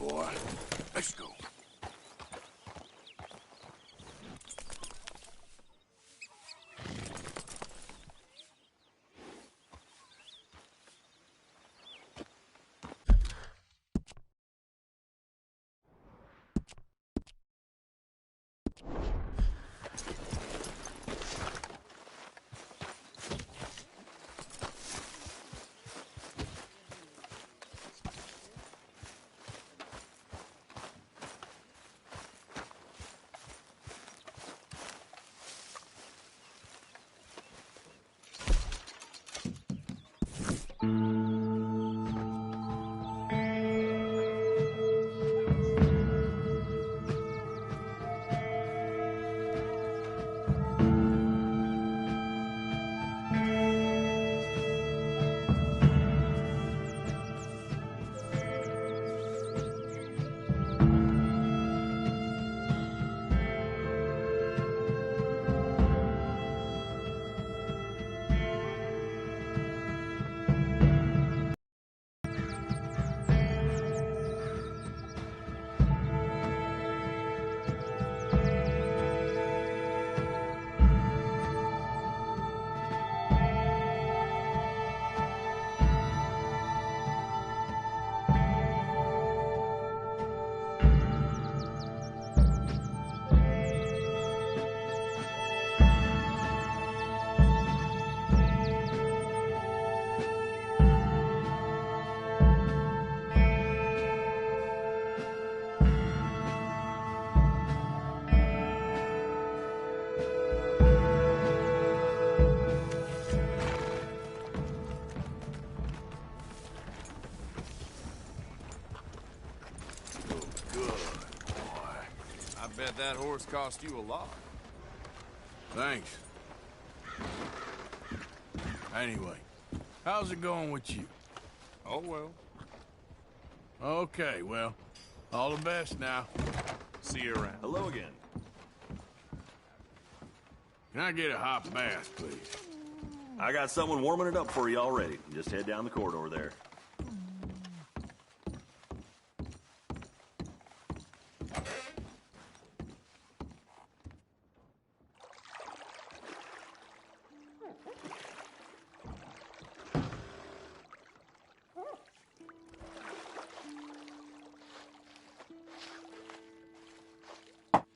boy. Let's go. Bet that horse cost you a lot. Thanks. Anyway, how's it going with you? Oh, well. Okay, well, all the best now. See you around. Hello again. Can I get a hot bath, please? I got someone warming it up for you already. Just head down the corridor there.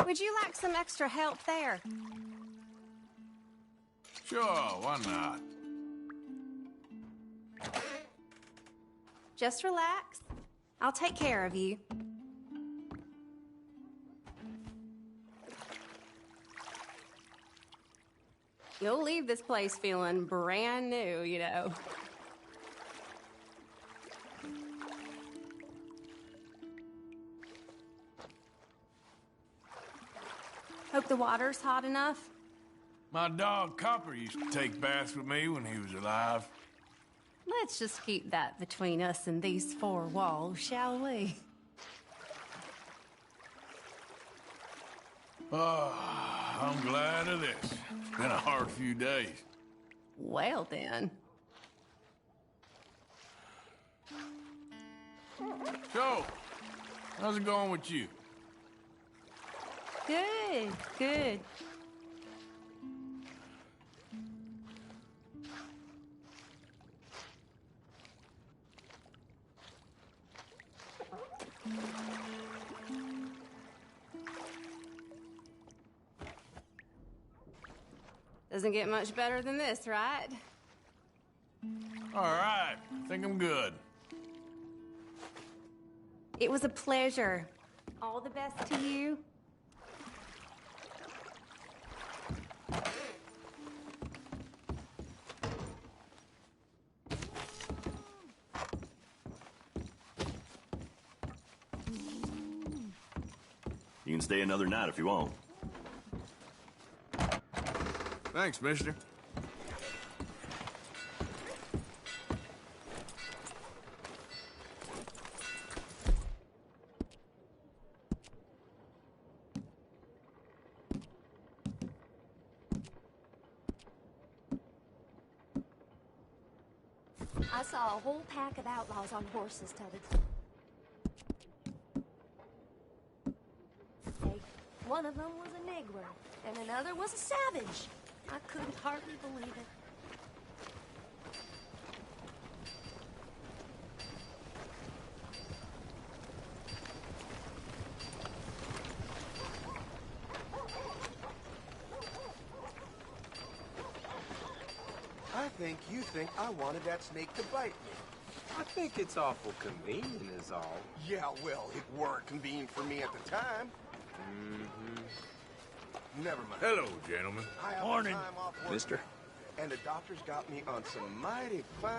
Would you like some extra help there? Sure, why not? Just relax. I'll take care of you. You'll leave this place feeling brand new, you know. Hope the water's hot enough. My dog Copper used to take baths with me when he was alive. Let's just keep that between us and these four walls, shall we? Oh, I'm glad of this. It's been a hard few days. Well then. So, how's it going with you? Good, good. Doesn't get much better than this, right? All right, I think I'm good. It was a pleasure. All the best to you. You can stay another night if you want. Thanks, mister. I saw a whole pack of outlaws on horses, Tully. One of them was a Negro, and another was a savage. I couldn't hardly believe it. I think you think I wanted that snake to bite me. I think it's awful convenient is all. Yeah, well, it weren't convenient for me at the time. Never mind. Hello, gentlemen. I have Morning. time off work, Mister? and the doctor's got me on some mighty fine,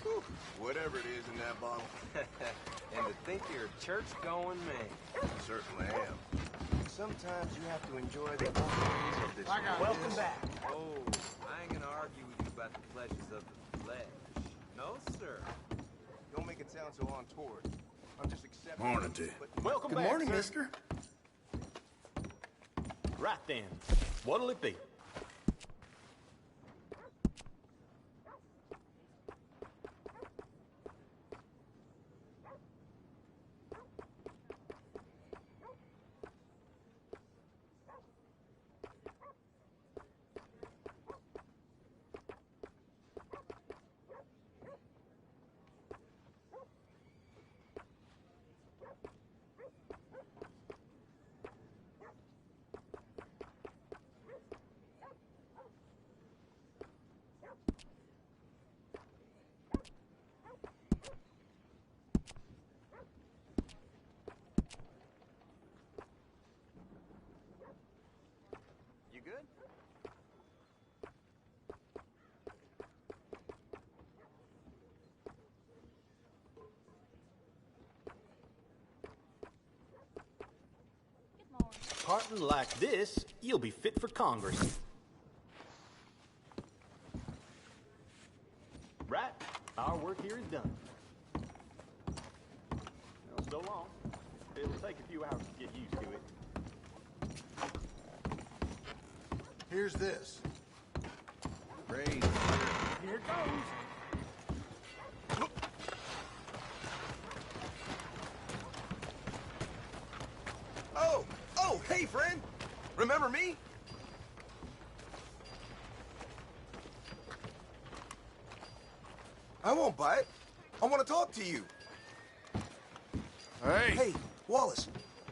whew, whatever it is in that bottle. And to think you're a church-going man. I certainly am. Sometimes you have to enjoy the offerings of this. Welcome back. Oh, I ain't gonna argue with you about the pleasures of the flesh. No, sir. Don't make it sound so untoward. I'm just accepting. Morning to you. But Welcome Good back, morning, sir. mister. Right then. What'll it be? You good? Partner like this, you'll be fit for Congress. Right? Our work here is done. Well, so long. It'll take a few hours to get used to it. Here's this. Praise. Here it goes. Oh, hey, friend. Remember me? I won't bite. I want to talk to you. Hey. Hey, Wallace.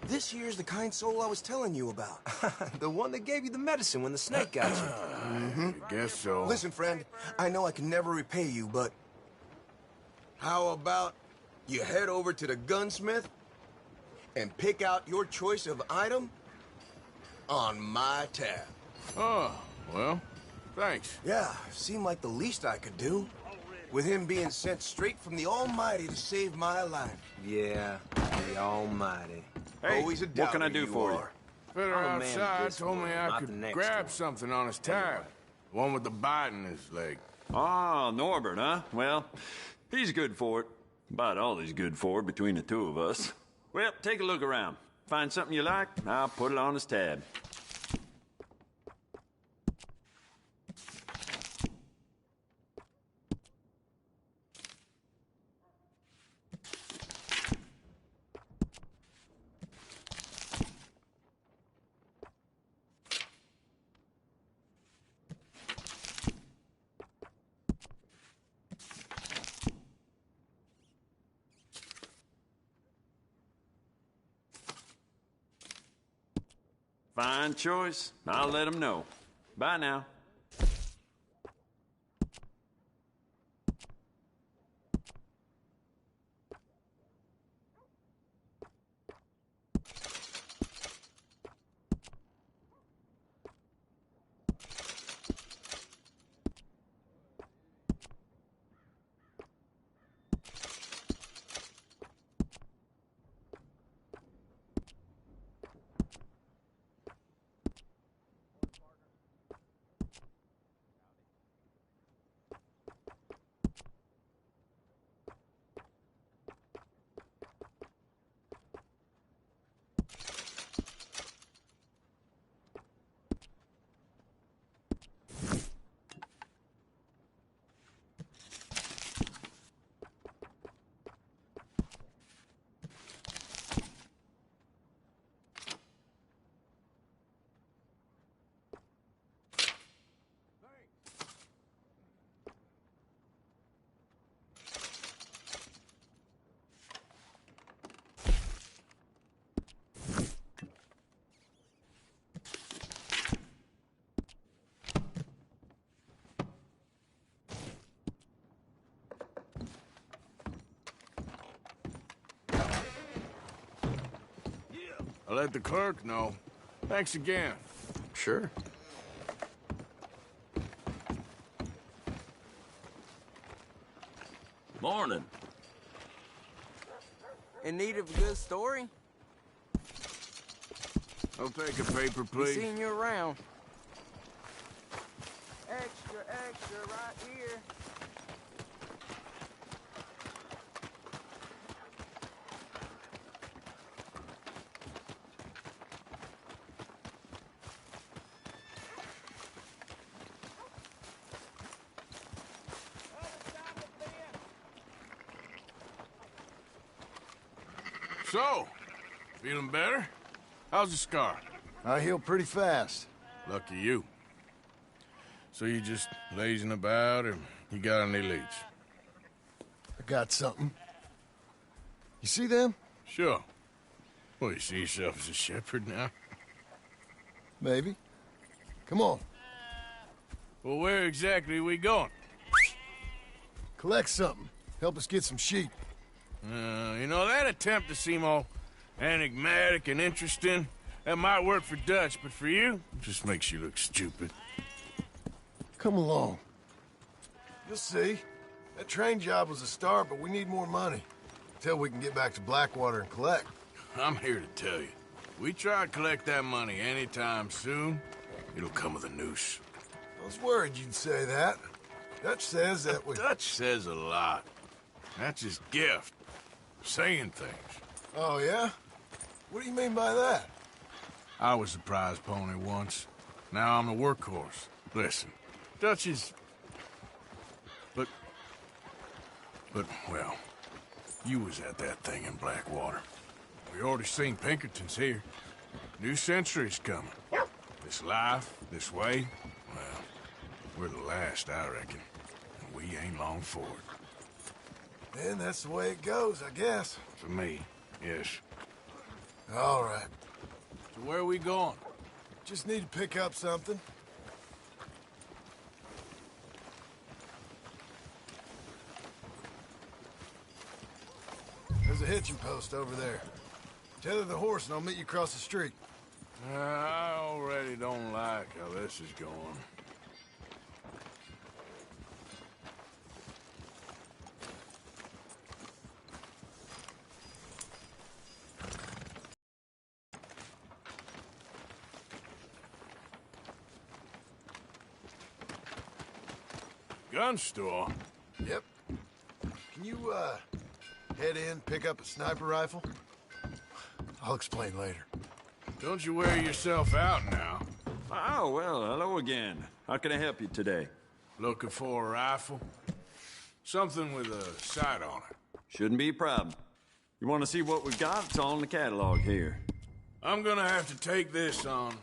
This here's the kind soul I was telling you about. The one that gave you the medicine when the snake got you. I guess so. Listen, friend, I know I can never repay you, but how about you head over to the gunsmith and pick out your choice of item on my tab? Oh, well, thanks. Yeah, seemed like the least I could do, with him being sent straight from the Almighty to save my life. Yeah, the Almighty. Always a what can I doubter do for you? are. Fella I'm a man of outside this told me world, I not the could next grab one. something on his tab. The one with the bite in his leg. Ah, Norbert, huh? Well, he's good for it. About all he's good for between the two of us. Well, take a look around. Find something you like, I'll put it on his tab. Fine choice. I'll let him know. Bye now. I'll let the clerk know. Thanks again. Sure. Morning. In need of a good story? I'll take a paper, Be please. seeing you around. Extra, extra, right here. So, feeling better? How's the scar? I heal pretty fast. Lucky you. So you just lazing about, or you got any leads? I got something. You see them? Sure. Well, you see yourself as a shepherd now? Maybe. Come on. Well, where exactly are we going? Collect something. Help us get some sheep. You know, that attempt to seem all enigmatic and interesting, that might work for Dutch, but for you, it just makes you look stupid. Come along. You'll see. That train job was a start, but we need more money. Until we can get back to Blackwater and collect. I'm here to tell you, we try to collect that money anytime soon, it'll come with a noose. I was worried you'd say that. Dutch says that we... Dutch says a lot. That's his gift. Saying things. Oh, yeah? What do you mean by that? I was the prize pony once. Now I'm the workhorse. Listen, Dutch is... But, well, you was at that thing in Blackwater. We already seen Pinkertons here. New century's coming. This life, this way, well, we're the last, I reckon. And we ain't long for it. Then that's the way it goes, I guess. For me, yes. All right. So where are we going? Just need to pick up something. There's a hitching post over there. Tether the horse and I'll meet you across the street. I already don't like how this is going. Gun store? Yep. Can you, head in, pick up a sniper rifle? I'll explain later. Don't you wear yourself out now. Oh, well, hello again. How can I help you today? Looking for a rifle? Something with a sight on it. Shouldn't be a problem. You want to see what we've got? It's all in the catalog here. I'm gonna have to take this on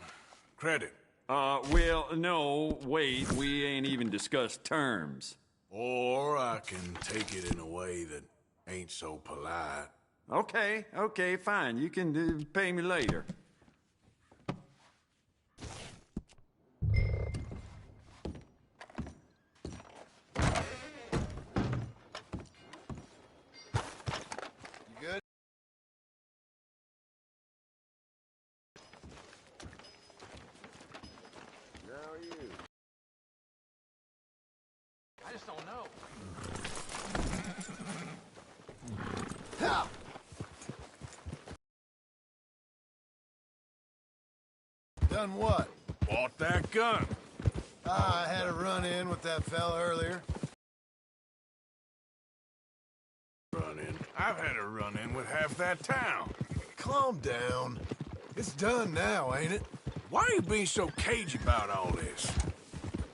credit. Well, no, wait, we ain't even discussed terms. Or I can take it in a way that ain't so polite. Okay, fine. You can pay me later. You good? How are you? I just don't know. Ha! Done what? Bought that gun. I had a run-in with that fella earlier. Run-in. I've had a run-in with half that town. Calm down. It's done now, ain't it? Why are you being so cagey about all this?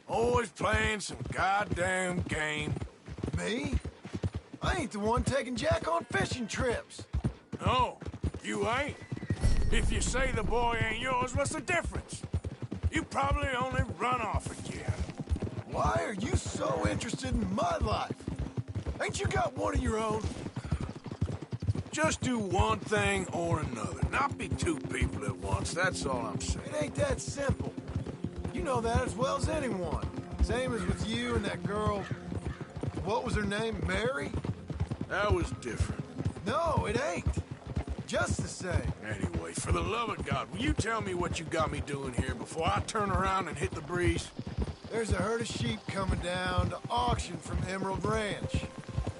Always playing some goddamn game. Me? I ain't the one taking Jack on fishing trips. No, you ain't. If you say the boy ain't yours, what's the difference? You probably only run off again. Why are you so interested in my life? Ain't you got one of your own? Just do one thing or another. Not be two people at once, that's all I'm saying. It ain't that simple. You know that as well as anyone. Same as with you and that girl... What was her name? Mary? That was different. No, it ain't. just the same. Anyway, for the love of God, will you tell me what you got me doing here before I turn around and hit the breeze? There's a herd of sheep coming down to auction from Emerald Ranch.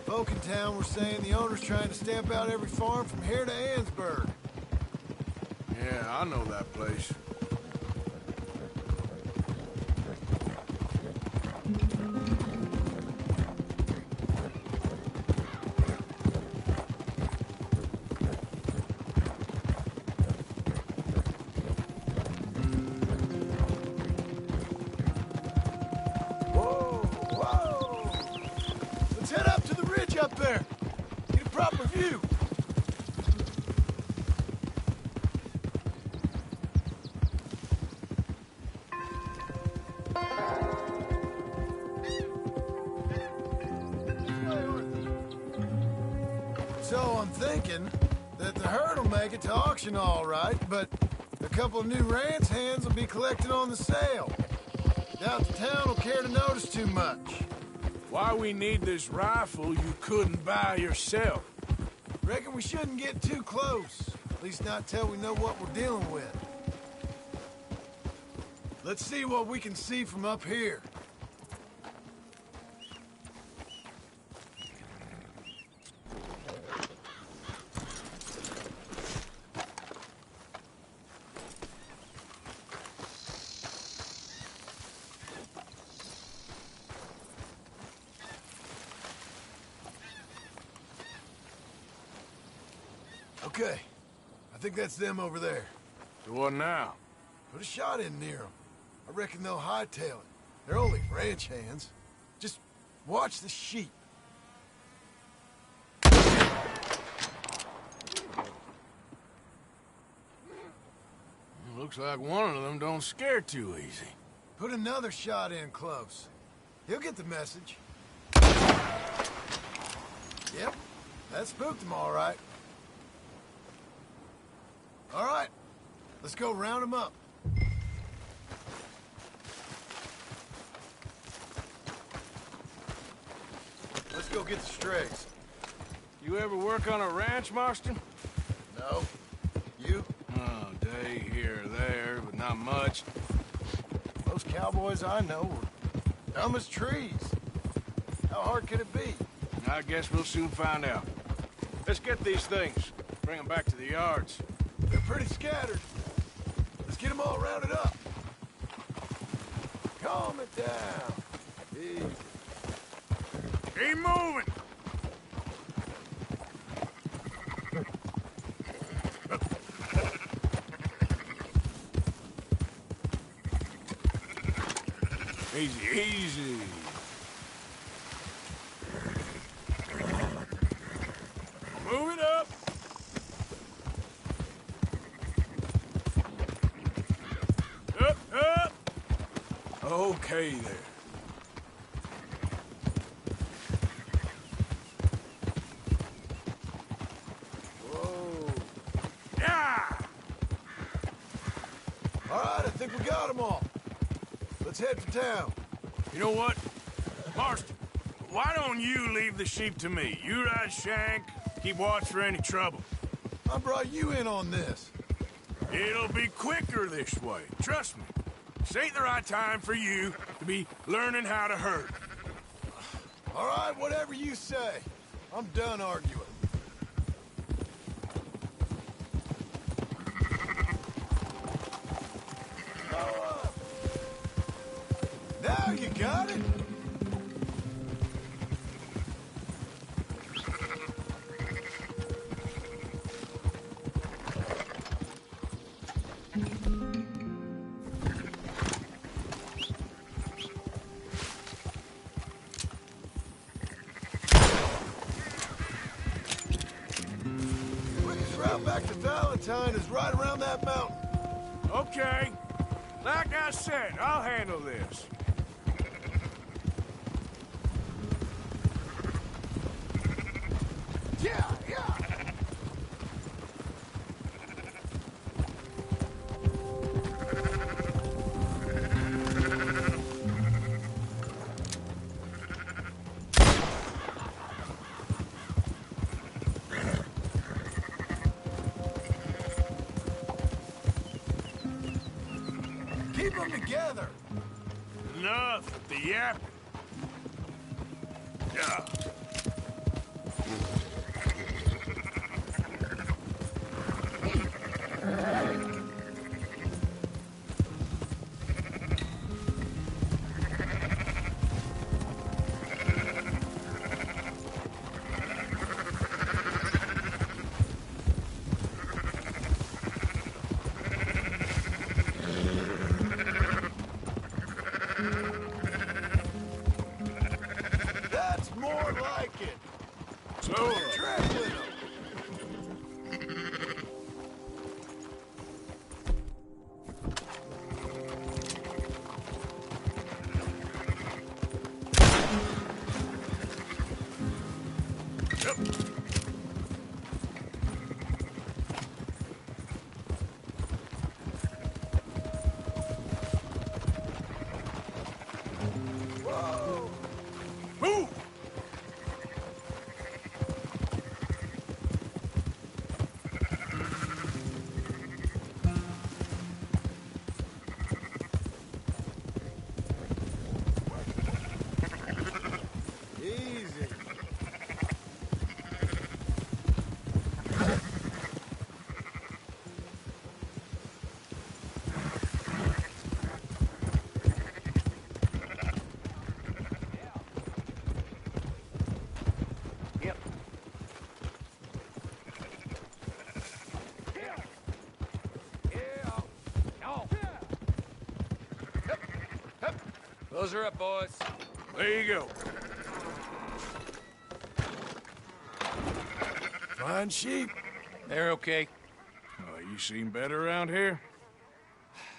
Folk in town were saying the owner's trying to stamp out every farm from here to Ansburg. Yeah, I know that place. Up there. Get a proper view. So I'm thinking that the herd will make it to auction all right, but a couple of new ranch hands will be collected on the sale. Doubt the town will care to notice too much. Why we need this rifle you couldn't buy yourself? Reckon we shouldn't get too close. At least not till we know what we're dealing with. Let's see what we can see from up here. Okay. I think that's them over there. So what now? Put a shot in near them. I reckon they'll hightail it. They're only ranch hands. Just watch the sheep. Looks like one of them don't scare too easy. Put another shot in close. He'll get the message. Yep, that spooked him all right. All right, let's go round him up. Let's go get the strays. You ever work on a ranch, Marston? No. You? Oh, day here or there, but not much. Those cowboys I know were dumb as trees. How hard could it be? I guess we'll soon find out. Let's get these things. Bring them back to the yards. They're pretty scattered. Let's get them all rounded up. Calm it down. Easy. Keep moving. Easy, easy. Move it up. Up, up. Okay there. Whoa. Yeah. All right, I think we got them all. Let's head for town. You know what? Marston, why don't you leave the sheep to me? You ride Shank, keep watch for any trouble. I brought you in on this. It'll be quicker this way. Trust me. This ain't the right time for you to be learning how to herd. All right, whatever you say. I'm done arguing. Now you got it. Quickest route back to Valentine is right around that mountain. Okay. Like I said, I'll handle this. Yeah, yeah. together. Enough with the yapping. Yeah. That's more like it. So, Track with 'em. move! Easy. Close her up, boys. There you go. Fine sheep. They're okay. You seen better around here?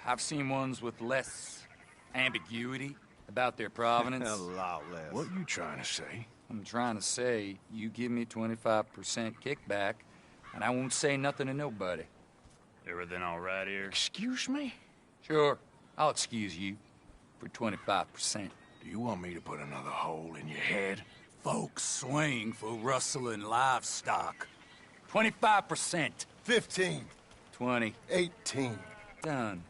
I've seen ones with less ambiguity about their provenance. A lot less. What you trying to say? I'm trying to say, you give me 25% kickback, and I won't say nothing to nobody. Everything all right here? Excuse me? Sure, I'll excuse you for 25%. Do you want me to put another hole in your head? Folks swing for rustling livestock. 25%. 15. 20. 18. Done.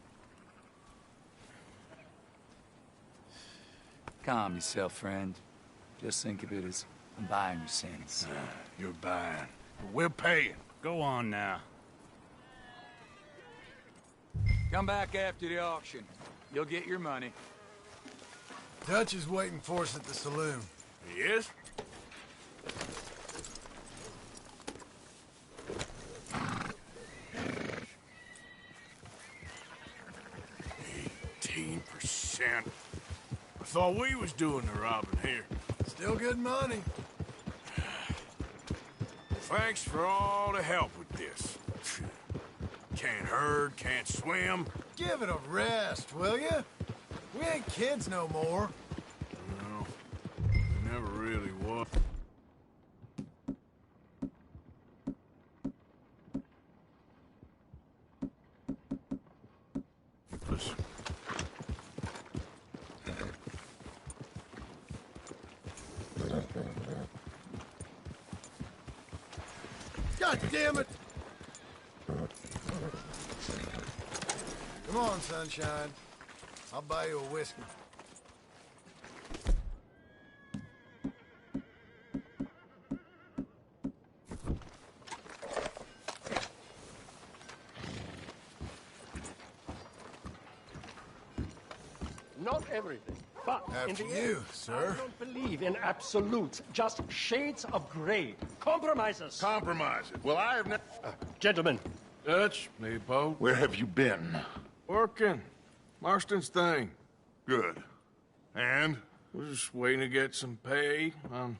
Calm yourself, friend. Just think of it as I'm buying your sins. You're buying. But we're paying. Go on now. Come back after the auction. You'll get your money. Dutch is waiting for us at the saloon. He is? $18%. I thought we was doing the robbing here. Still good money. Thanks for all the help with this. Can't herd, can't swim. Give it a rest, will ya? We ain't kids no more. No, never really was. Listen. God damn it! Come on, sunshine. I'll buy you a whiskey. Not everything, but in After the you, end, sir. I don't believe in absolutes, just shades of gray. Compromises. Compromise it. Well, I have never... Gentlemen, Dutch, Leopold. Where have you been? Working. Marston's thing. Good. And? We're just waiting to get some pay on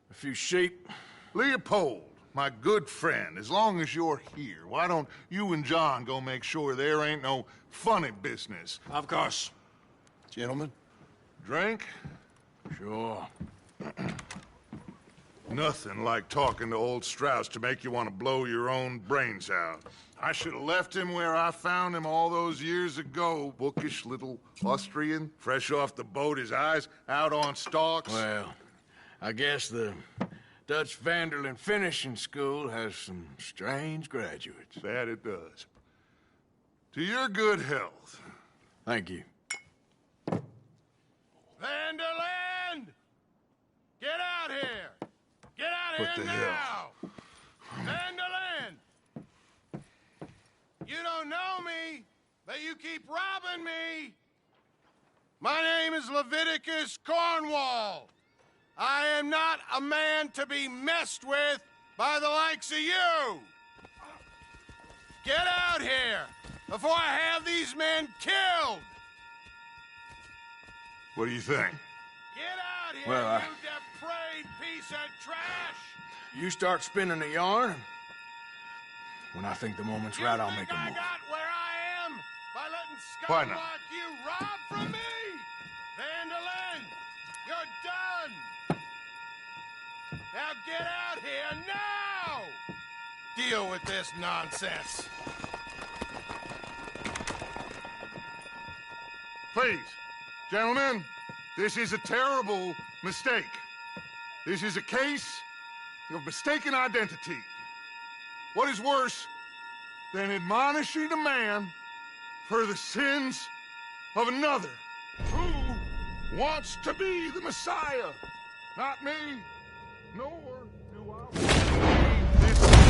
a few sheep. Leopold, my good friend, as long as you're here, why don't you and John go make sure there ain't no funny business? Of course. Gentlemen, drink? Sure. Nothing like talking to old Strauss to make you want to blow your own brains out. I should have left him where I found him all those years ago. Bookish little Austrian, fresh off the boat, his eyes out on stalks. Well, I guess the Dutch Vanderlyn Finishing School has some strange graduates. That it does. To your good health. Thank you. Vanderland! Get out here! Get out What here the now! Vanderland! You don't know me, but you keep robbing me! My name is Leviticus Cornwall. I am not a man to be messed with by the likes of you! Get out here before I have these men killed! What do you think? Get out here, Well, you depraved piece of trash! You start spinning the yarn. When I think the moment's right, I'll make a I move. got where I am by letting Why scum not? like you rob from me! Vanderland, you're done! Now get out here now! Deal with this nonsense. Please, gentlemen, this is a terrible mistake. This is a case of mistaken identity. What is worse than admonishing a man for the sins of another who wants to be the Messiah? Not me, nor do I want to be this.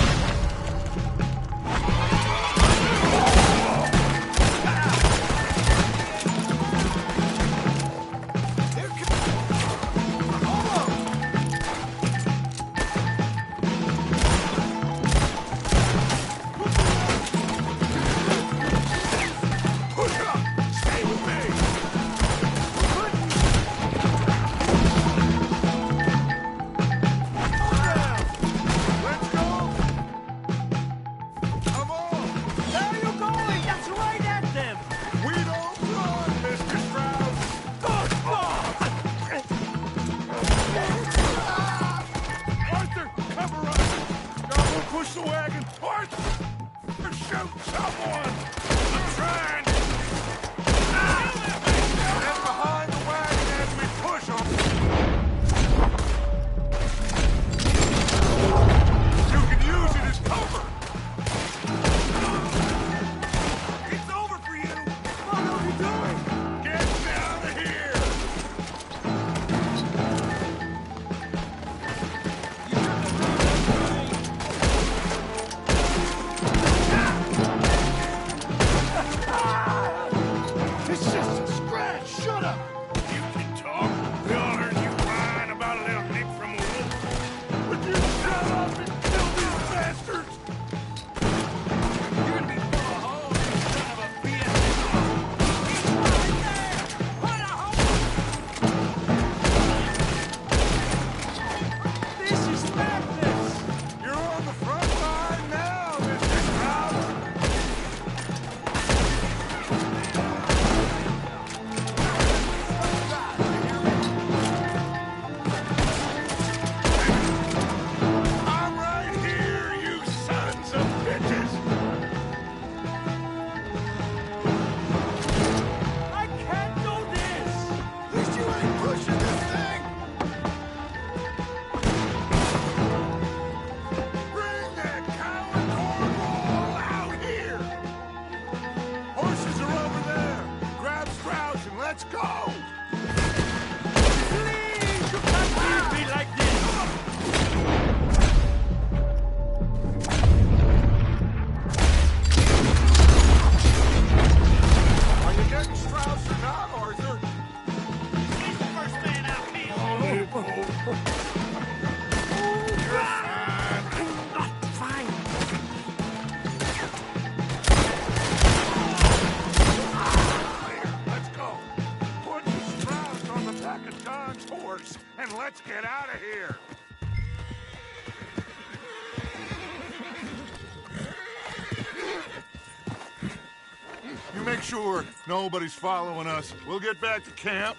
Make sure nobody's following us. We'll get back to camp.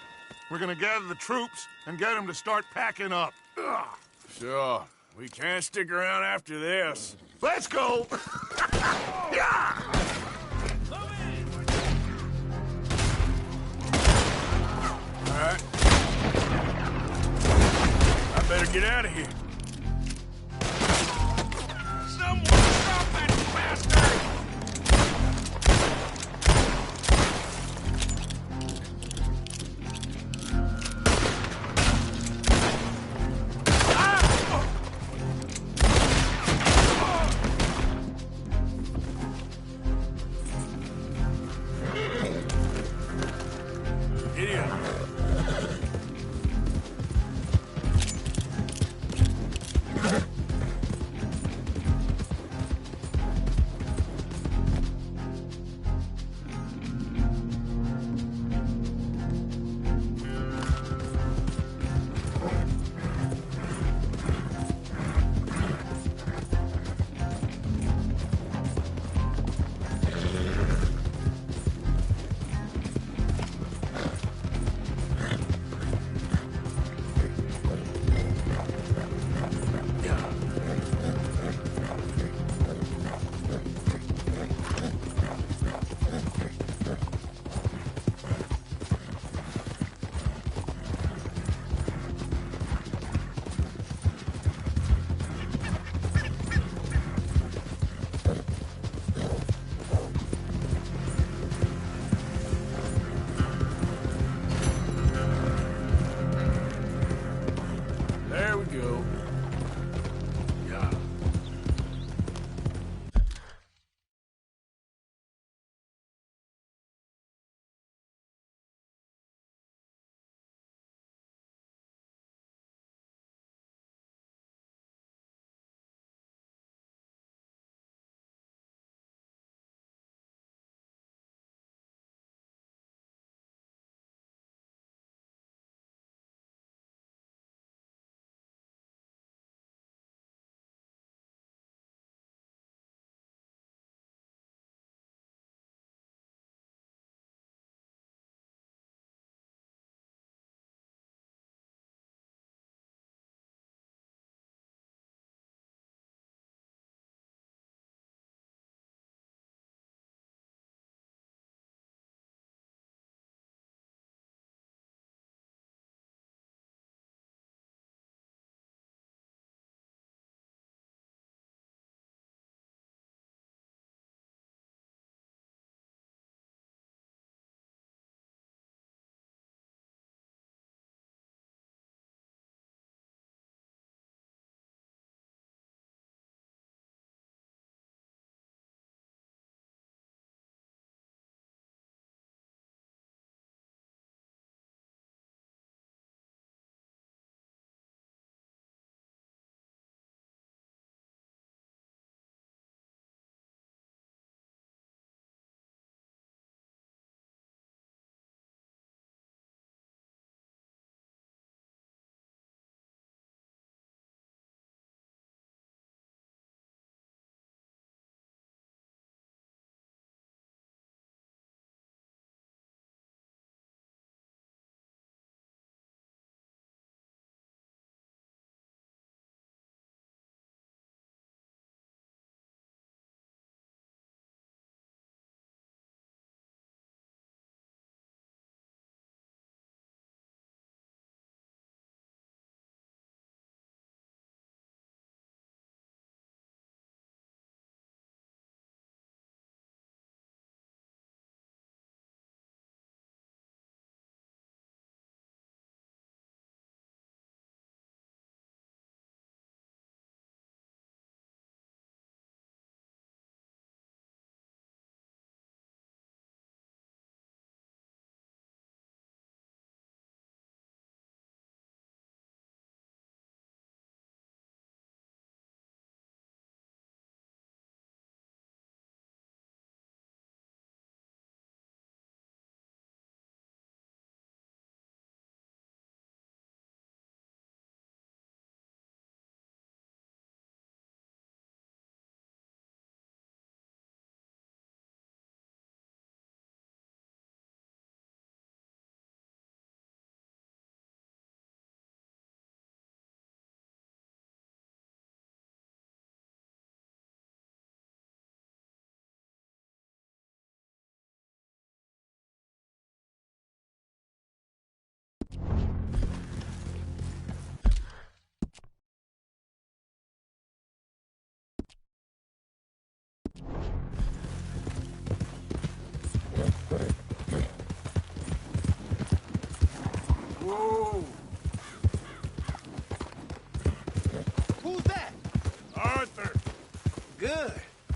We're gonna gather the troops and get them to start packing up. Ugh. Sure. We can't stick around after this. Let's go! Yeah! All right. I better get out of here. Someone stop that bastard!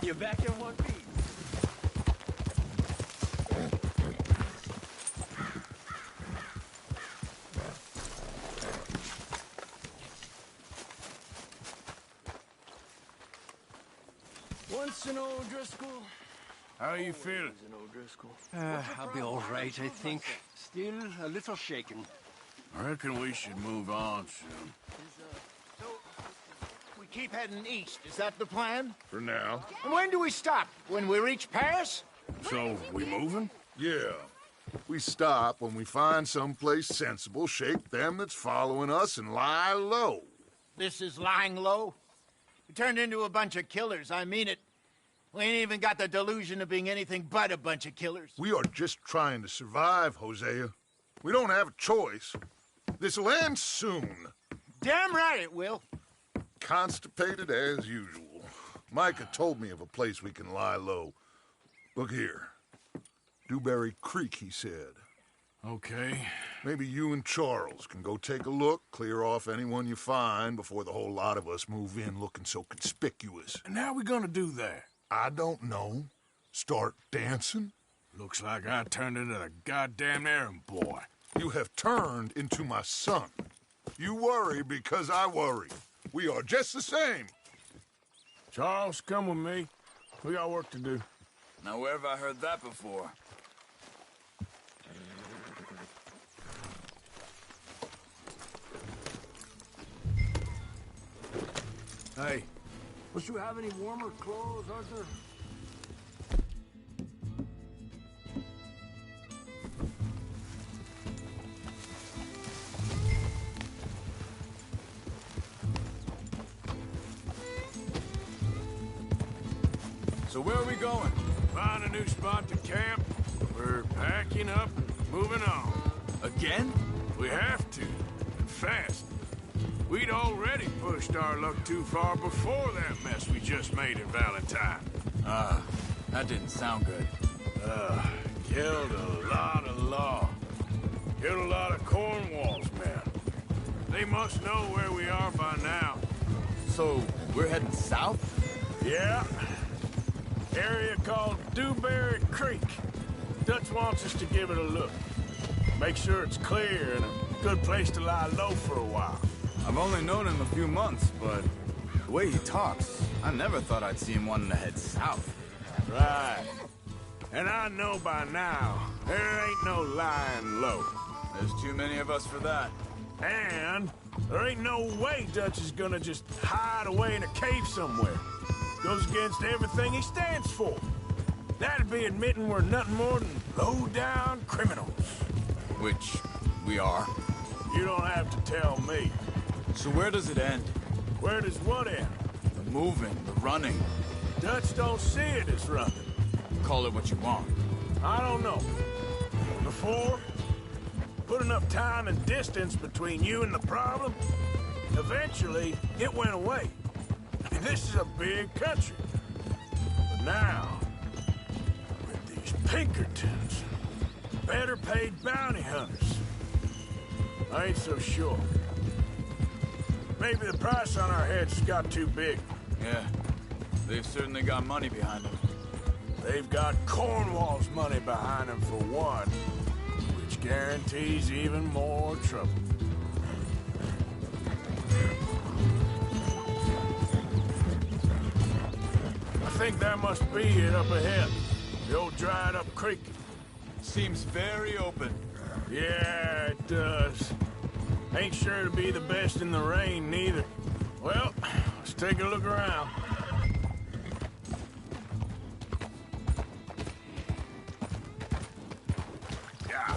You back in one piece. Once an O'Driscoll. How you feeling? An O'Driscoll. I'll be all right, I think. Still a little shaken. I reckon we should move on soon. We keep heading east. Is that the plan? For now. And when do we stop? When we reach Paris? So, we moving? Yeah. We stop when we find someplace sensible, shake them that's following us, and lie low. This is lying low? We turned into a bunch of killers, I mean it. We ain't even got the delusion of being anything but a bunch of killers. We are just trying to survive, Hosea. We don't have a choice. This'll end soon. Damn right it will. Constipated as usual. Micah told me of a place we can lie low. Look here. Dewberry Creek, he said. Okay. Maybe you and Charles can go take a look, clear off anyone you find before the whole lot of us move in looking so conspicuous. And how we gonna do that? I don't know. Start dancing? Looks like I turned into the goddamn errand boy. You have turned into my son. You worry because I worry. We are just the same. Charles, come with me. We got work to do. Now, where have I heard that before? Hey. Must you have any warmer clothes, Arthur? So where are we going? Find a new spot to camp. We're packing up and moving on. Again? We have to. And fast. We'd already pushed our luck too far before that mess we just made in Valentine. That didn't sound good. Killed a lot of law. Killed a lot of Cornwall's men. They must know where we are by now. So, we're heading south? Yeah. Area called Dewberry Creek. Dutch wants us to give it a look. Make sure it's clear and a good place to lie low for a while. I've only known him a few months, but the way he talks, I never thought I'd see him wanting to head south. Right. And I know by now, there ain't no lying low. There's too many of us for that. And there ain't no way Dutch is gonna just hide away in a cave somewhere. Goes against everything he stands for. That'd be admitting we're nothing more than low-down criminals. Which we are. You don't have to tell me. So where does it end? Where does what end? The moving, the running. Dutch don't see it as running. Call it what you want. I don't know. Before, put enough time and distance between you and the problem, eventually it went away. I mean, this is a big country. But now, with these Pinkertons, better paid bounty hunters, I ain't so sure. Maybe the price on our heads got too big. Yeah, they've certainly got money behind them. They've got Cornwall's money behind them for one, which guarantees even more trouble. I think that must be it up ahead. The old dried-up creek. Seems very open. Yeah, it does. Ain't sure to be the best in the rain, neither. Well, let's take a look around. Yeah.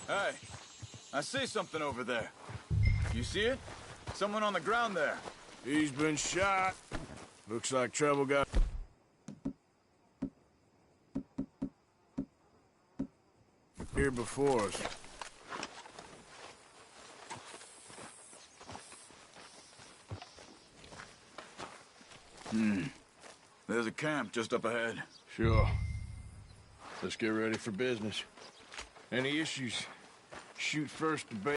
Hey, I see something over there. You see it? Someone on the ground there. He's been shot. Looks like trouble got... here before us. There's a camp just up ahead. Sure. Let's get ready for business. Any issues, shoot first to bait.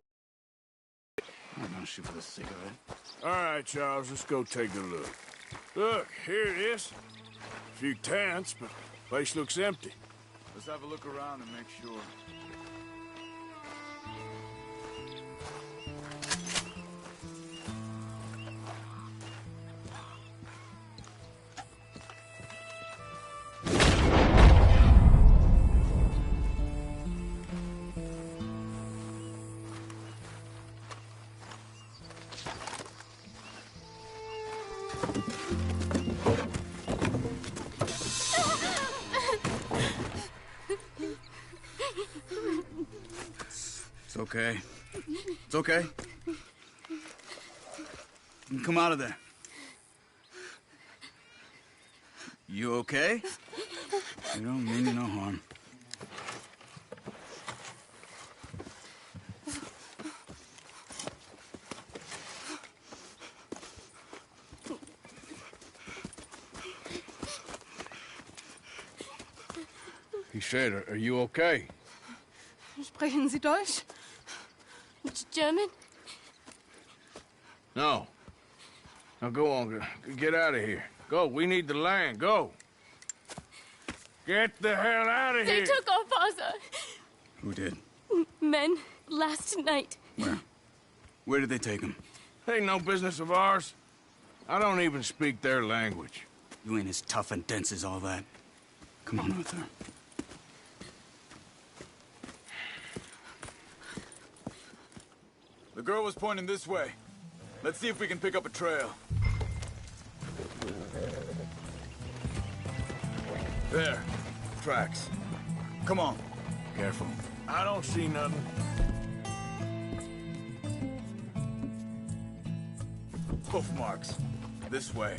I'm gonna shoot for the sake of it. All right, Charles, let's go take a look. Look, here it is. A few tents, but the place looks empty. Let's have a look around and make sure. It's okay. It's okay. You can come out of there. You okay? You don't mean you no harm. He said, are you okay? Sprechen Sie Deutsch? German? No. Now go on, get out of here. Go, we need the land, go. Get the hell out of They here. took our father. Who did? Men, last night. Where? Where did they take him? Ain't no business of ours. I don't even speak their language. You ain't as tough and dense as all that. Come on, Arthur. The girl was pointing this way. Let's see if we can pick up a trail. There. Tracks. Come on. Careful. I don't see nothing. Hoof marks. This way.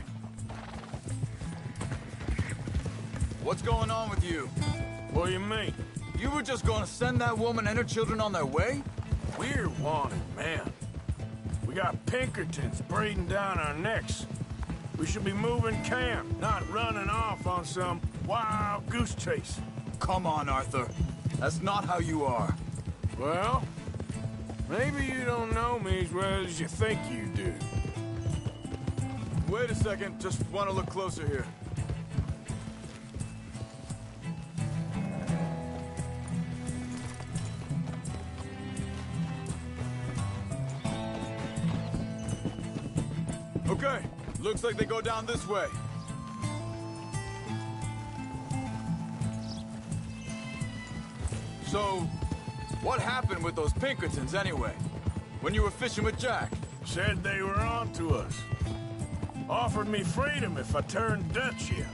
What's going on with you? What do you mean? You were just gonna send that woman and her children on their way? We're wanted, man. We got Pinkertons breathing down our necks. We should be moving camp, not running off on some wild goose chase. Come on, Arthur. That's not how you are. Well, maybe you don't know me as well as you think you do. Wait a second. Just want to look closer here. Okay, looks like they go down this way. So, what happened with those Pinkertons anyway? When you were fishing with Jack? Said they were on to us. Offered me freedom if I turned Dutch yet.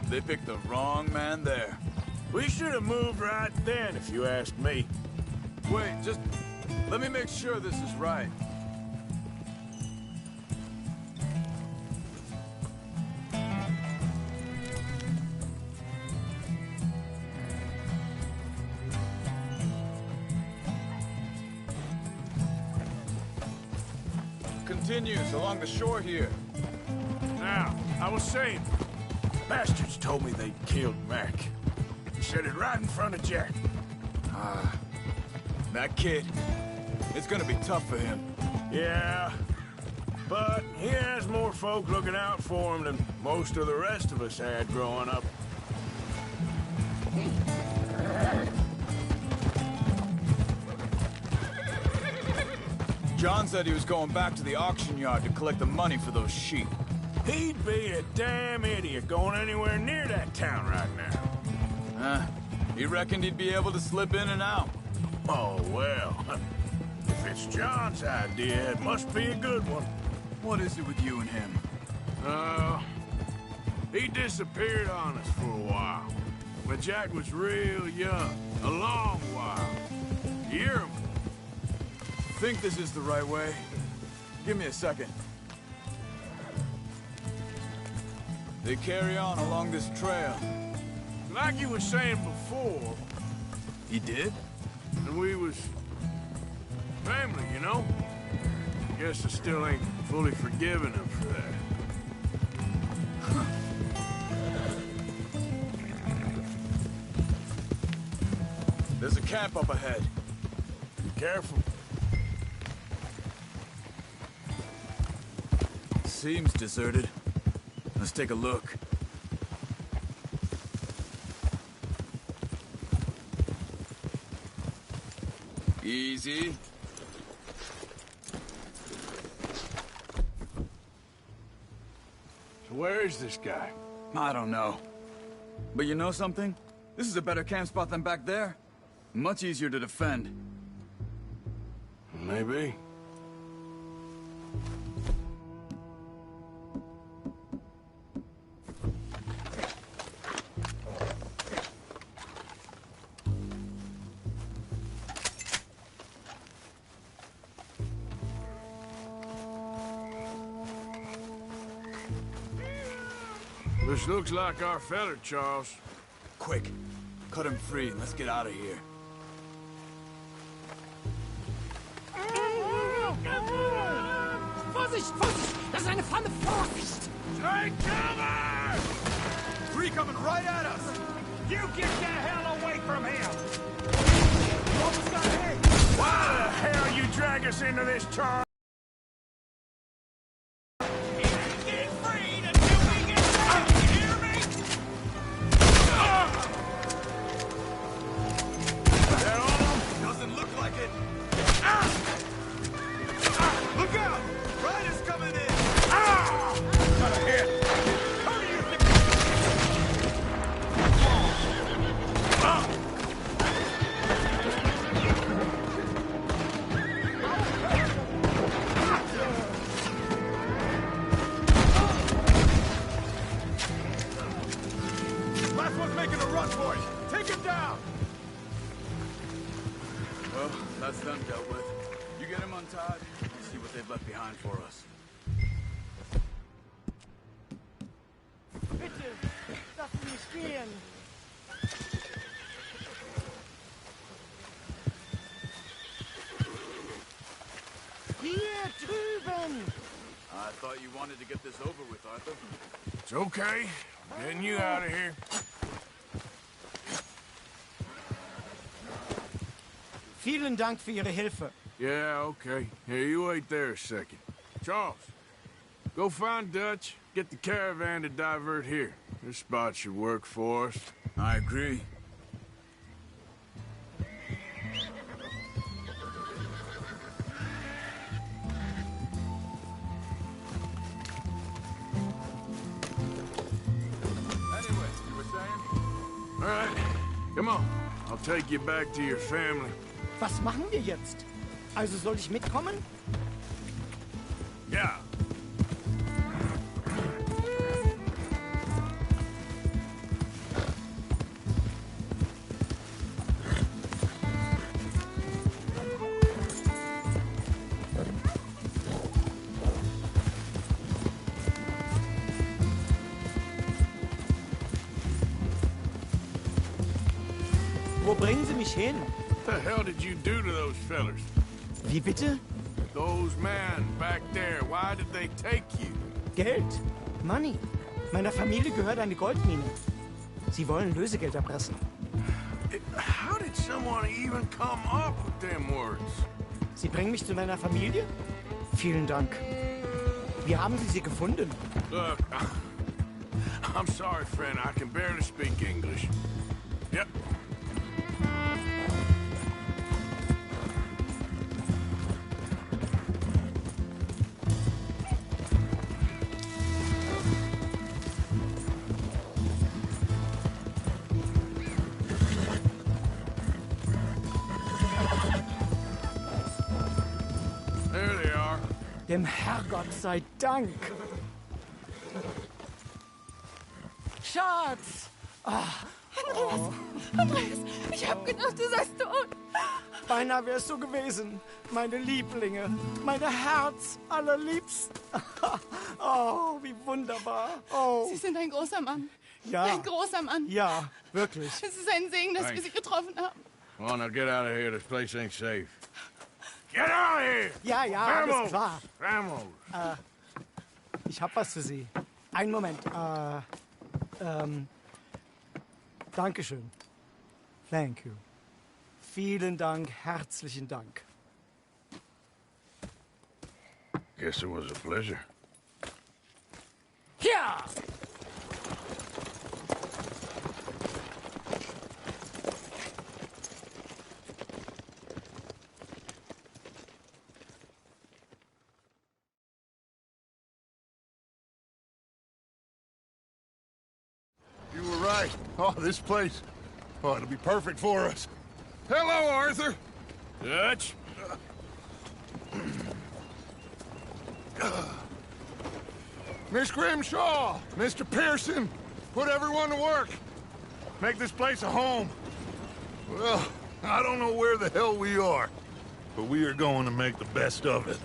They picked the wrong man there. We should have moved right then, if you ask me. Wait, just let me make sure this is right. Continues along the shore here. Now, I was saying, bastards told me they'd killed Mac. He said it right in front of Jack. That kid, it's gonna be tough for him. Yeah, but he has more folk looking out for him than most of the rest of us had growing up. John said he was going back to the auction yard to collect the money for those sheep. He'd be a damn idiot going anywhere near that town right now. He reckoned he'd be able to slip in and out. Oh, well. If it's John's idea, it must be a good one. What is it with you and him? He disappeared on us for a while. When Jack was real young. A long while. You hear him? Think this is the right way? Give me a second. They carry on along this trail. Like you were saying before. He did? And we was family, you know? Guess I still ain't fully forgiven him for that. There's a camp up ahead. Be careful. Seems deserted. Let's take a look. Easy. So where is this guy? I don't know. But you know something? This is a better camp spot than back there. Much easier to defend. Maybe. This looks like our feller, Charles. Quick, cut him free and let's get out of here. Vorsicht, Vorsicht! Das ist eine Pfanne! Vorsicht! Take cover! Three coming right at us! You get the hell away from him! Almost got hit! Why the hell you drag us into this, Charles? That's done dealt with. You get him untied, and see what they've left behind for us. Bitte, lass mich gehen! Hier drüben! I thought you wanted to get this over with, Arthur. It's okay. Getting you out of here. Vielen Dank für Ihre Hilfe. Yeah, okay. Here, you wait there a second. Charles, go find Dutch. Get the caravan to divert here. This spot should work for us. I agree. Anyway, you were saying? All right, come on. I'll take you back to your family. Was machen wir jetzt? Also soll ich mitkommen? Ja. Wo bringen Sie mich hin? What the hell did you do to those fellers? Wie bitte? Those men back there, why did they take you? Geld. Money. Meiner Familie gehört eine Goldmine. Sie wollen Lösegeld erpressen. How did someone even come up with them words? Sie bringen mich zu meiner Familie? Vielen Dank. Wie haben Sie sie gefunden? Look, I'm sorry, friend. I can barely speak English. Yep. There they are. Dem Herrgott sei Dank. Schatz! Andreas, ich hab gedacht, du seist tot. Beinahe wärst du gewesen. Meine Lieblinge. Meine Herz allerliebsten. Oh, wie wunderbar. Oh. Sie sind ein großer Mann. Ja. Ein großer Mann. Ja, wirklich. Es ist ein Segen, dass wir Sie getroffen haben. Come on, now get out of here. This place ain't safe. Get out of here! Ja, ja, Vamos! alles klar. Vamos! Ich hab was für Sie. Einen Moment. Dankeschön. Thank you. Vielen Dank, herzlichen Dank. Guess it was a pleasure. Ja! You were right. Oh, this place. Oh, it'll be perfect for us. Hello, Arthur. Dutch? Miss Grimshaw, Mr. Pearson, put everyone to work. Make this place a home. Well, I don't know where the hell we are, but we are going to make the best of it.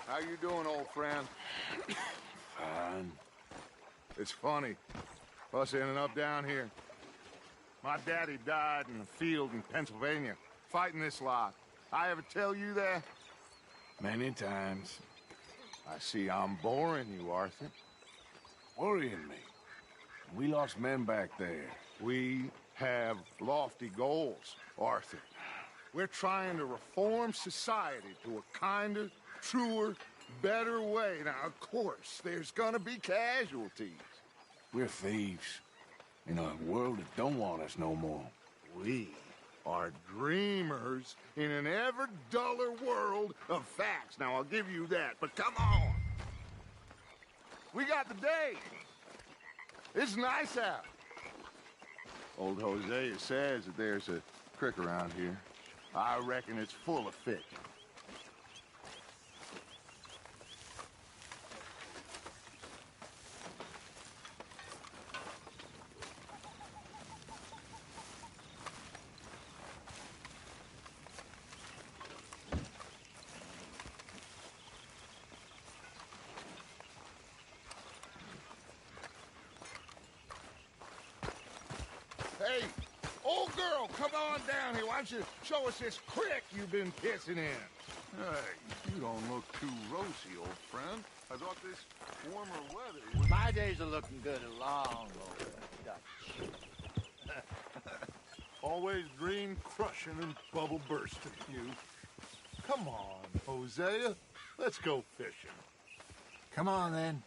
How you doing, old friend? Fine. It's funny, us ending up down here. My daddy died in the field in Pennsylvania, fighting this lot. I ever tell you that? Many times. I see I'm boring you, Arthur. Worrying me. We lost men back there. We have lofty goals, Arthur. We're trying to reform society to a kinder, truer, better way. Now, of course, there's gonna be casualties. We're thieves. In a world that don't want us no more. We are dreamers in an ever duller world of facts. Now, I'll give you that, but come on. We got the day. It's nice out. Old Hosea says that there's a creek around here. I reckon it's full of fish. Hey, old girl, come on down here. Why don't you show us this creek you've been pissing in? Hey, you don't look too rosy, old friend. I thought this warmer weather would... My days are looking good along over Dutch. Always dream crushing and bubble bursting, you. Come on, Hosea. Let's go fishing. Come on, then.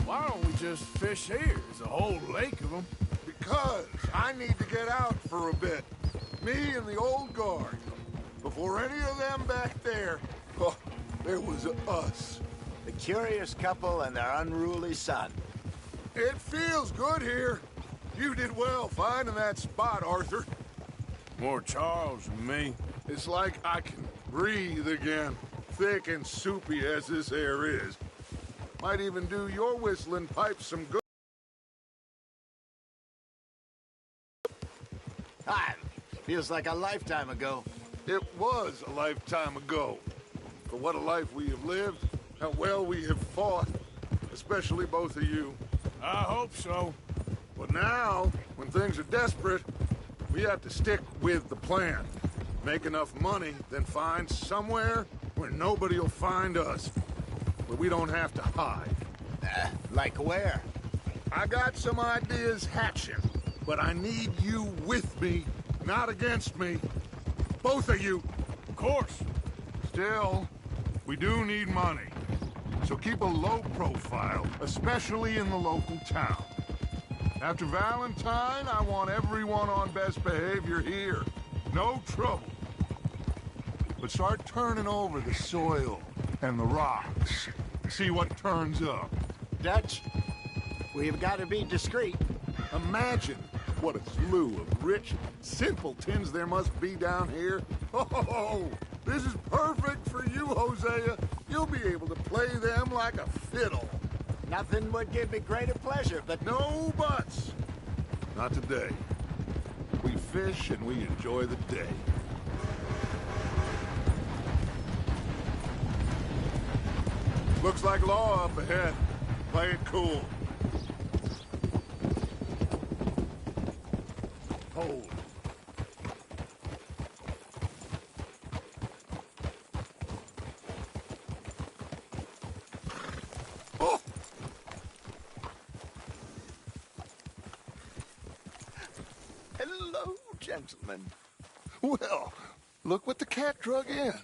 Why don't we just fish here? There's a whole lake of them. Because I need to get out for a bit. Me and the old guard. Before any of them back there, oh, there was us. The curious couple and their unruly son. It feels good here. You did well finding that spot, Arthur. More Charles than me. It's like I can breathe again, thick and soupy as this air is. Might even do your whistling pipes some good. Ah, feels like a lifetime ago. It was a lifetime ago. For what a life we have lived, how well we have fought, especially both of you. I hope so. But now, when things are desperate, we have to stick with the plan. Make enough money, then find somewhere where nobody will find us. Where we don't have to hide. Like where? I got some ideas hatching. but I need you with me, not against me. Both of you. Of course. Still, we do need money. So keep a low profile, especially in the local town. After Valentine, I want everyone on best behavior here. No trouble. But start turning over the soil and the rocks. See what turns up. Dutch, we've got to be discreet. Imagine what a slew of rich simpletons there must be down here. Oh, this is perfect for you, Hosea. You'll be able to play them like a fiddle. Nothing would give me greater pleasure, but... No buts. Not today. We fish and we enjoy the day. Looks like law up ahead. Play it cool. Hold. Oh! Hello, gentlemen. Well, look what the cat drug in.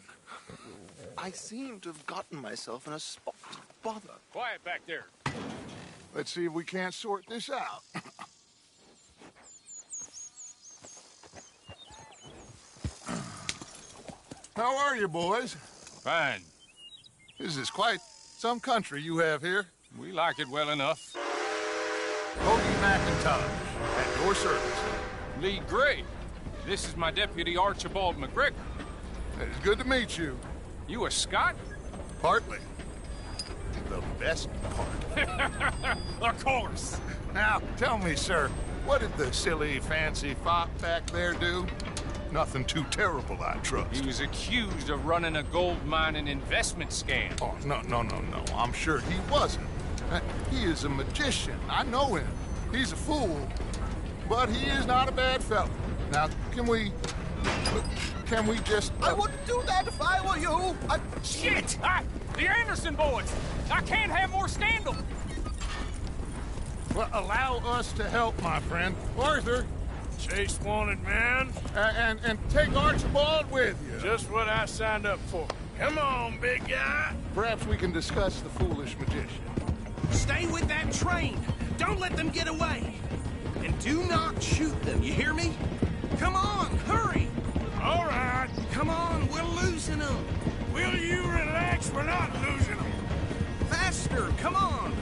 I seem to have gotten myself in a spot to bother. Quiet back there. Let's see if we can't sort this out. How are you, boys? Fine. This is quite some country you have here. We like it well enough. Cody McIntosh, at your service. Lee Gray. This is my deputy, Archibald McGregor. It's good to meet you. You a Scot? Partly. The best part. Of course. Now, tell me, sir, what did the silly, fancy fop back there do? Nothing too terrible, I trust. He was accused of running a gold mining investment scam. Oh, no. I'm sure he wasn't. He is a magician. I know him. He's a fool. But he is not a bad fellow. Now, can we just... I wouldn't do that if I were you. Shit! The Anderson boys! I can't have more scandal! Well, allow us to help, my friend. Arthur! Chase wanted man. And take Archibald with you. Just what I signed up for. Come on, big guy. Perhaps we can discuss the foolish magician. Stay with that train. Don't let them get away. And do not shoot them, you hear me? Come on, hurry! All right. Come on, we're losing them. Will you relax? We're not losing them. Faster, come on.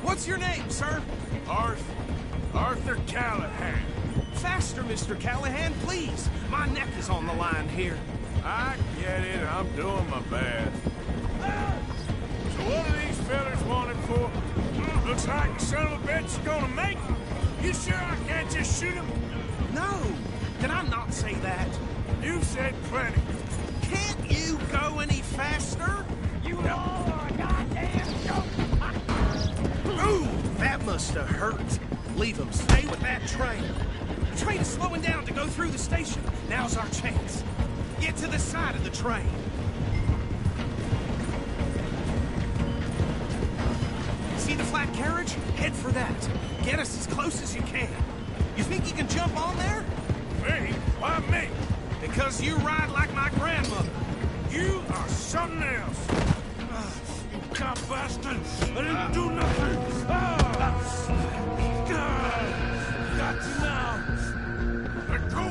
What's your name, sir? Arthur Callahan. Faster, Mr. Callahan, please. My neck is on the line here. I get it. I'm doing my best. So what are these fellas wanted for? Looks like the son of a bitch is gonna make it. You sure I can't just shoot him? No. Did I not say that? You said plenty. Can't you go any faster? You all are a goddamn joke. Ooh, that must have hurt. Leave them. Stay with that train. The train is slowing down to go through the station. Now's our chance. Get to the side of the train. See the flat carriage? Head for that. Get us as close as you can. You think you can jump on there? Me? Why me? Because you ride like my grandmother. You are something else. You cop bastard. I didn't do nothing. Got you now. Let go.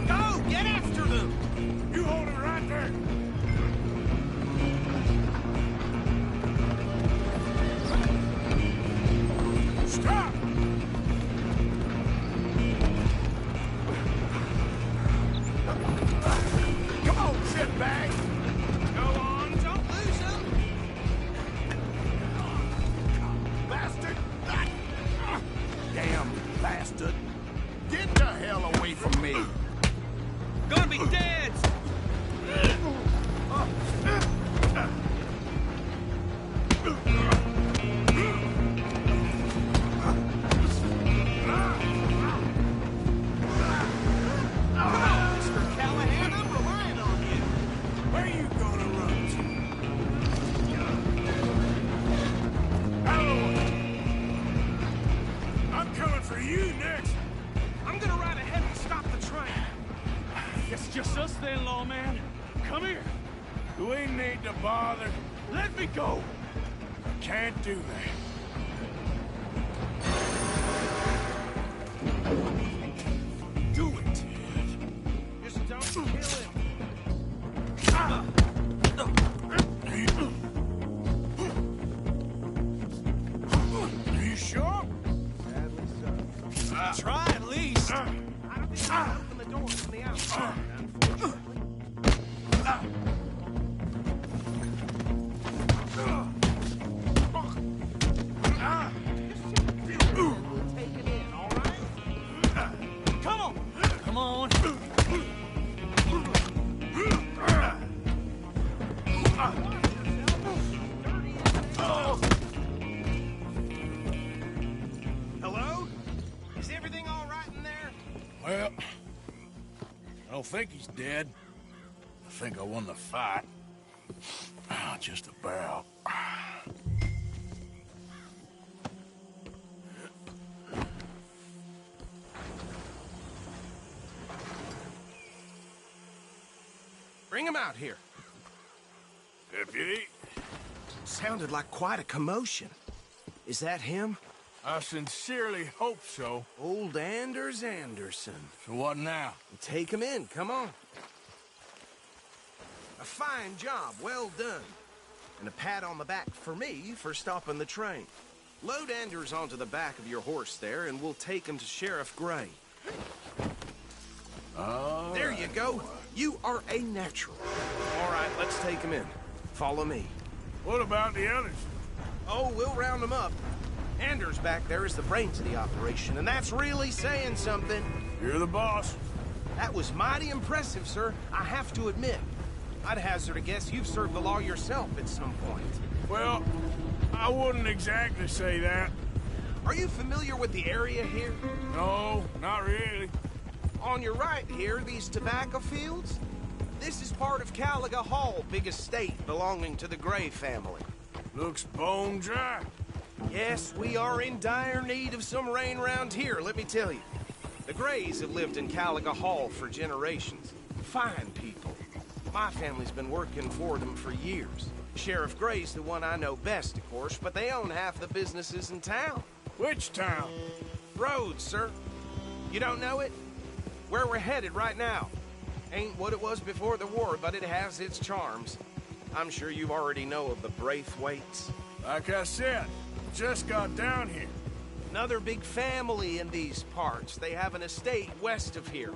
Go! Get after them! You hold it right there. Stop! Come on, shitbag! Go on, don't lose them! Bastard! Damn bastard! Get the hell away from me! Gonna be dead! Where you gonna run to? right. I'm gonna ride ahead and stop the train. It's just us then, lawman. Come here. You ain't need to bother. Let me go. Can't do that. Do it. Just don't kill him. Are you sure? Try at least. I don't think I can open the door from the outside, unfortunately. Take it in, all right? Come on. Come on. Hello? Is everything all right in there? Well, I don't think he's dead. I think I won the fight. Just about. Bring him out here. Deputy? Sounded like quite a commotion. Is that him? I sincerely hope so. Old Anders Anderson. So what now? Take him in, come on. A fine job, well done. And a pat on the back for me for stopping the train. Load Anders onto the back of your horse there, and we'll take him to Sheriff Gray. There you go. You are a natural. All right, let's take him in. Follow me. What about the others? Oh, we'll round them up. Anders back there is the brains of the operation, and that's really saying something. You're the boss. That was mighty impressive, sir. I have to admit. I'd hazard a guess you've served the law yourself at some point. Well, I wouldn't exactly say that. Are you familiar with the area here? No, not really. On your right here, these tobacco fields? This is part of Caliga Hall, big estate belonging to the Gray family. Looks bone dry. Yes, we are in dire need of some rain round here, let me tell you. The Grays have lived in Caliga Hall for generations. Fine people. My family's been working for them for years. Sheriff Gray's the one I know best, of course, but they own half the businesses in town. Which town? Rhodes, sir. You don't know it? Where we're headed right now. Ain't what it was before the war, but it has its charms. I'm sure you already know of the Braithwaites. Like I said, just got down here. Another big family in these parts. They have an estate west of here.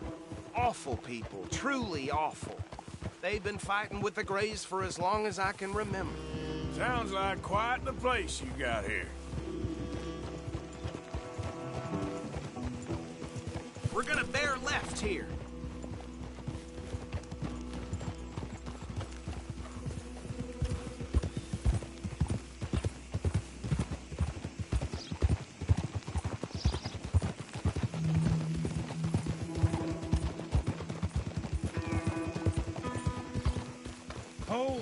Awful people, truly awful. They've been fighting with the Grays for as long as I can remember. Sounds like quite the place you got here. We're gonna bear left here. Hold.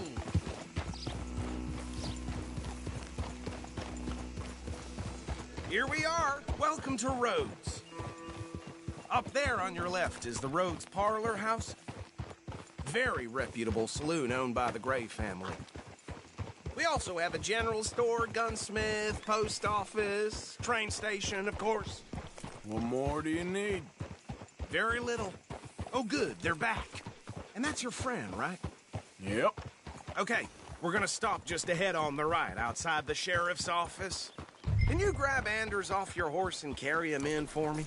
Here we are. Welcome to Rhodes. Up there on your left is the Rhodes Parlor House. Very reputable saloon owned by the Gray family. We also have a general store, gunsmith, post office, train station, of course. What more do you need? Very little. Oh, good, they're back. And that's your friend, right? Yep. Okay, we're gonna stop just ahead on the right, outside the sheriff's office. Can you grab Anders off your horse and carry him in for me?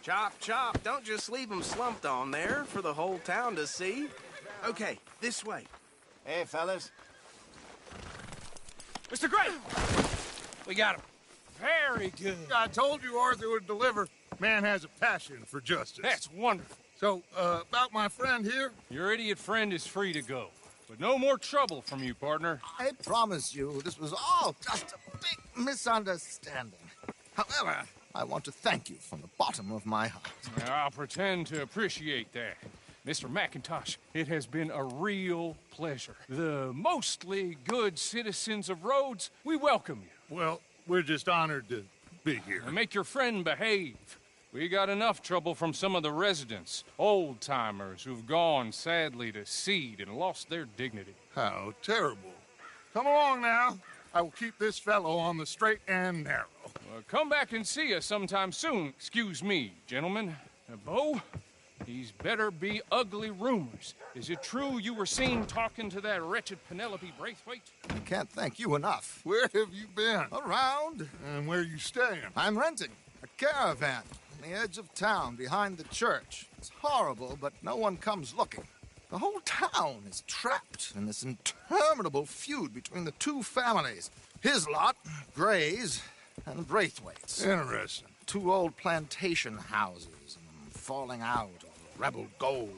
Chop, chop. Don't just leave him slumped on there for the whole town to see. Okay, this way. Hey, fellas. Mr. Gray! We got him. Very good. I told you Arthur would deliver. Man has a passion for justice. That's wonderful. So, about my friend here? Your idiot friend is free to go. But no more trouble from you, partner. I promise you, this was all just a big misunderstanding. However, I want to thank you from the bottom of my heart. I'll pretend to appreciate that. Mr. McIntosh, it has been a real pleasure. The mostly good citizens of Rhodes, we welcome you. Well, we're just honored to be here. And make your friend behave. We got enough trouble from some of the residents, old-timers who've gone, sadly, to seed and lost their dignity. How terrible. Come along now. I will keep this fellow on the straight and narrow. Well, come back and see us sometime soon. Excuse me, gentlemen. Bo, these better be ugly rumors. Is it true you were seen talking to that wretched Penelope Braithwaite? I can't thank you enough. Where have you been? Around. And where are you staying? I'm renting a caravan on the edge of town behind the church. It's horrible, but no one comes looking. The whole town is trapped in this interminable feud between the two families. His lot, Gray's, and Braithwaite's. Interesting. Two old plantation houses, and falling out over rebel gold,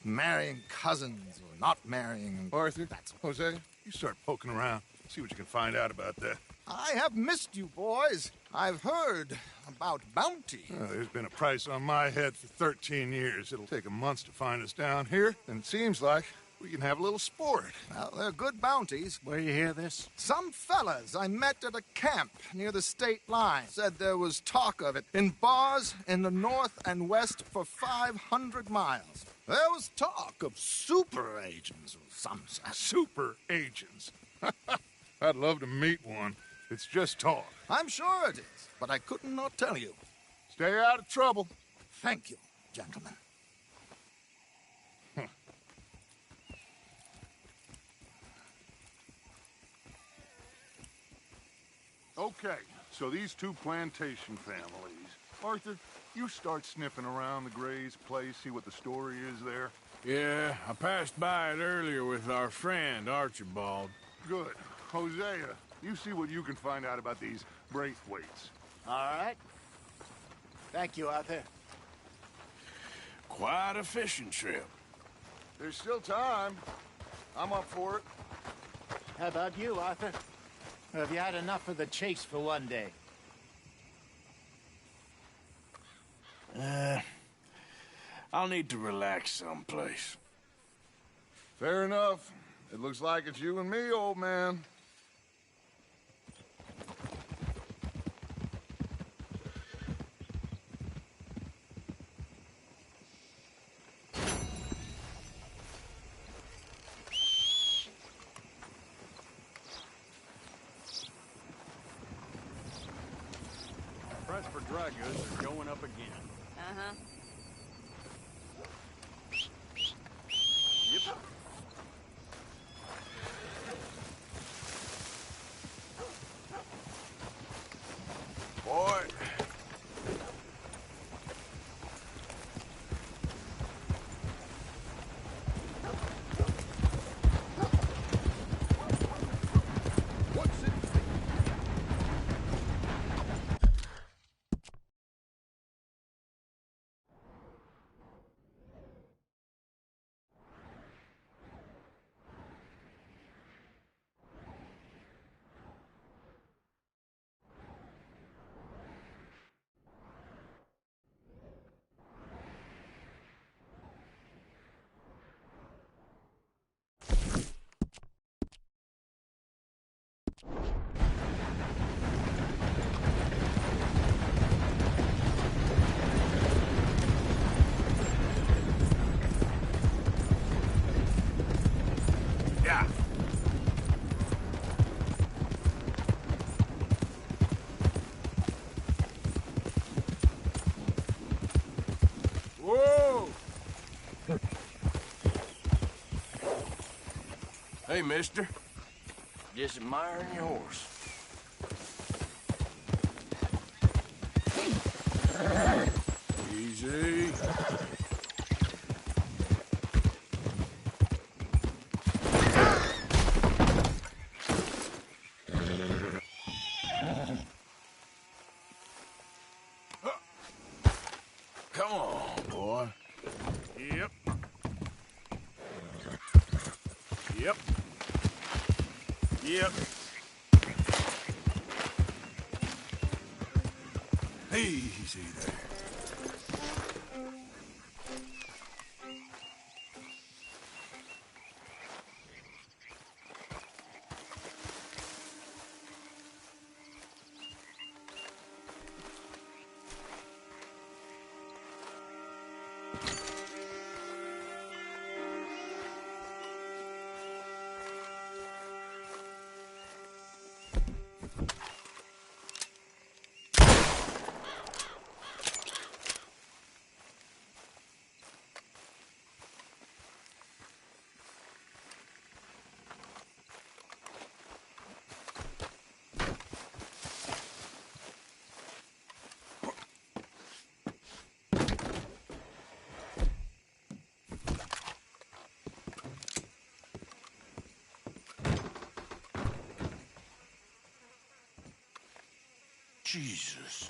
and marrying cousins or not marrying. Arthur, Jose, you start poking around. See what you can find out about that. I have missed you, boys. I've heard about bounty. There's been a price on my head for 13 years. It'll take a month to find us down here, and it seems like we can have a little sport. Well, they're good bounties. Where you hear this? Some fellas I met at a camp near the state line said there was talk of it in bars in the north and west for 500 miles. There was talk of super agents of some sort. Super agents? I'd love to meet one. It's just talk. I'm sure it is, but I couldn't not tell you. Stay out of trouble. Thank you, gentlemen. Okay, so these two plantation families. Arthur, you start sniffing around the Gray's place, see what the story is there. Yeah, I passed by it earlier with our friend, Archibald. Good. Hosea, you see what you can find out about these Braithwaites. All right. Thank you, Arthur. Quite a fishing trip. There's still time. I'm up for it. How about you, Arthur? Or have you had enough of the chase for one day? I'll need to relax someplace. Fair enough. It looks like it's you and me, old man. Price for dry goods are going up again. Uh-huh. Yep. Boy. Yeah. Whoa! Hey, mister. Just admiring your horse. Easy. Come on, boy. Yep. Yep. Yep. Easy there. Jesus.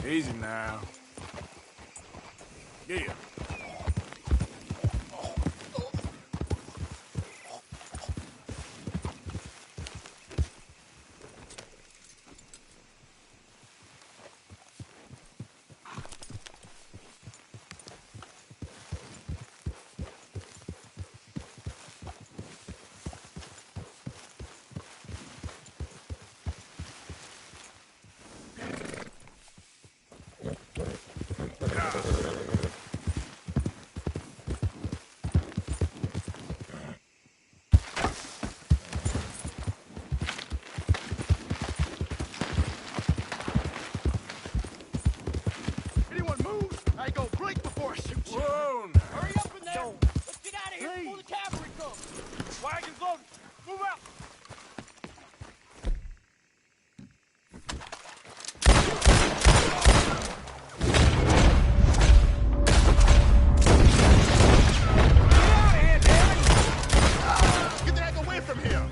Easy now. Yeah. Anyone move? I go blink before I shoot you. Whoa! Hurry up in there. Let's get out of here before the cavalry comes. Wagons loaded. Move out. Get the heck away from here!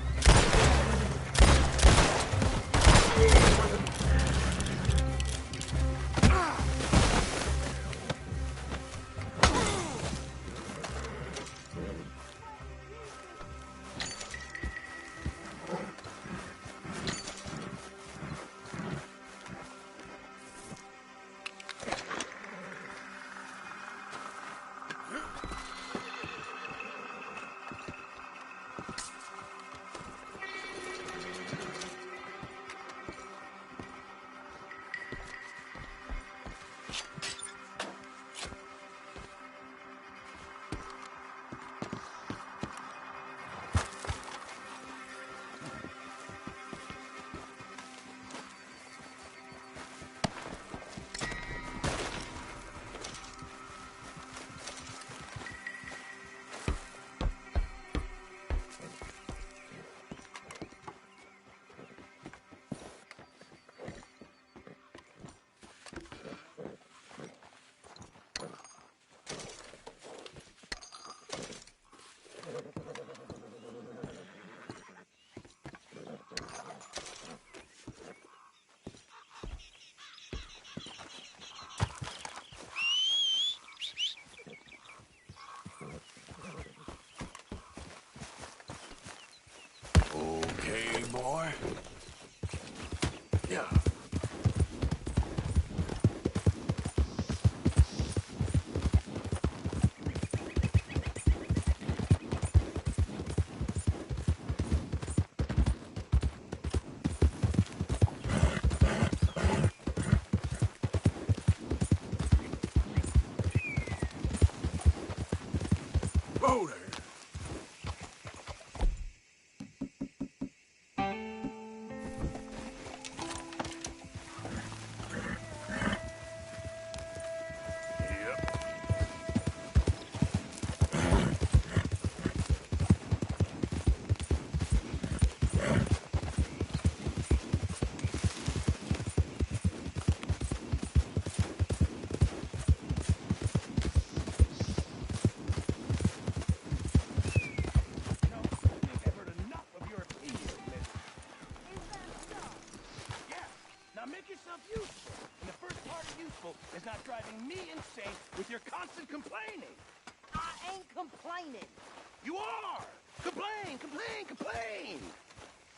say with your constant complaining? I ain't complaining. You are! Complain, complain, complain!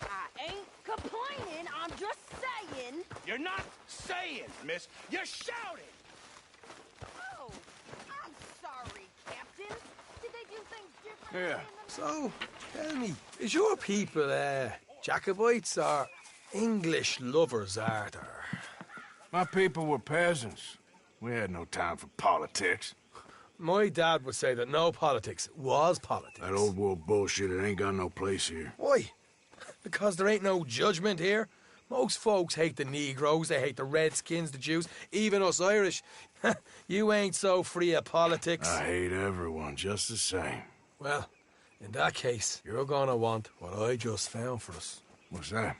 I ain't complaining, I'm just saying. You're not saying, miss. You're shouting! Oh, I'm sorry, Captain. Did they do things differently? Yeah. So, tell me, is your people, Jacobites or English lovers, Arthur? My people were peasants. We had no time for politics. My dad would say that no politics was politics. That old world bullshit, it ain't got no place here. Why? Because there ain't no judgment here. Most folks hate the Negroes, they hate the Redskins, the Jews, even us Irish. You ain't so free of politics. I hate everyone just the same. Well, in that case, you're gonna want what I just found for us. What's that?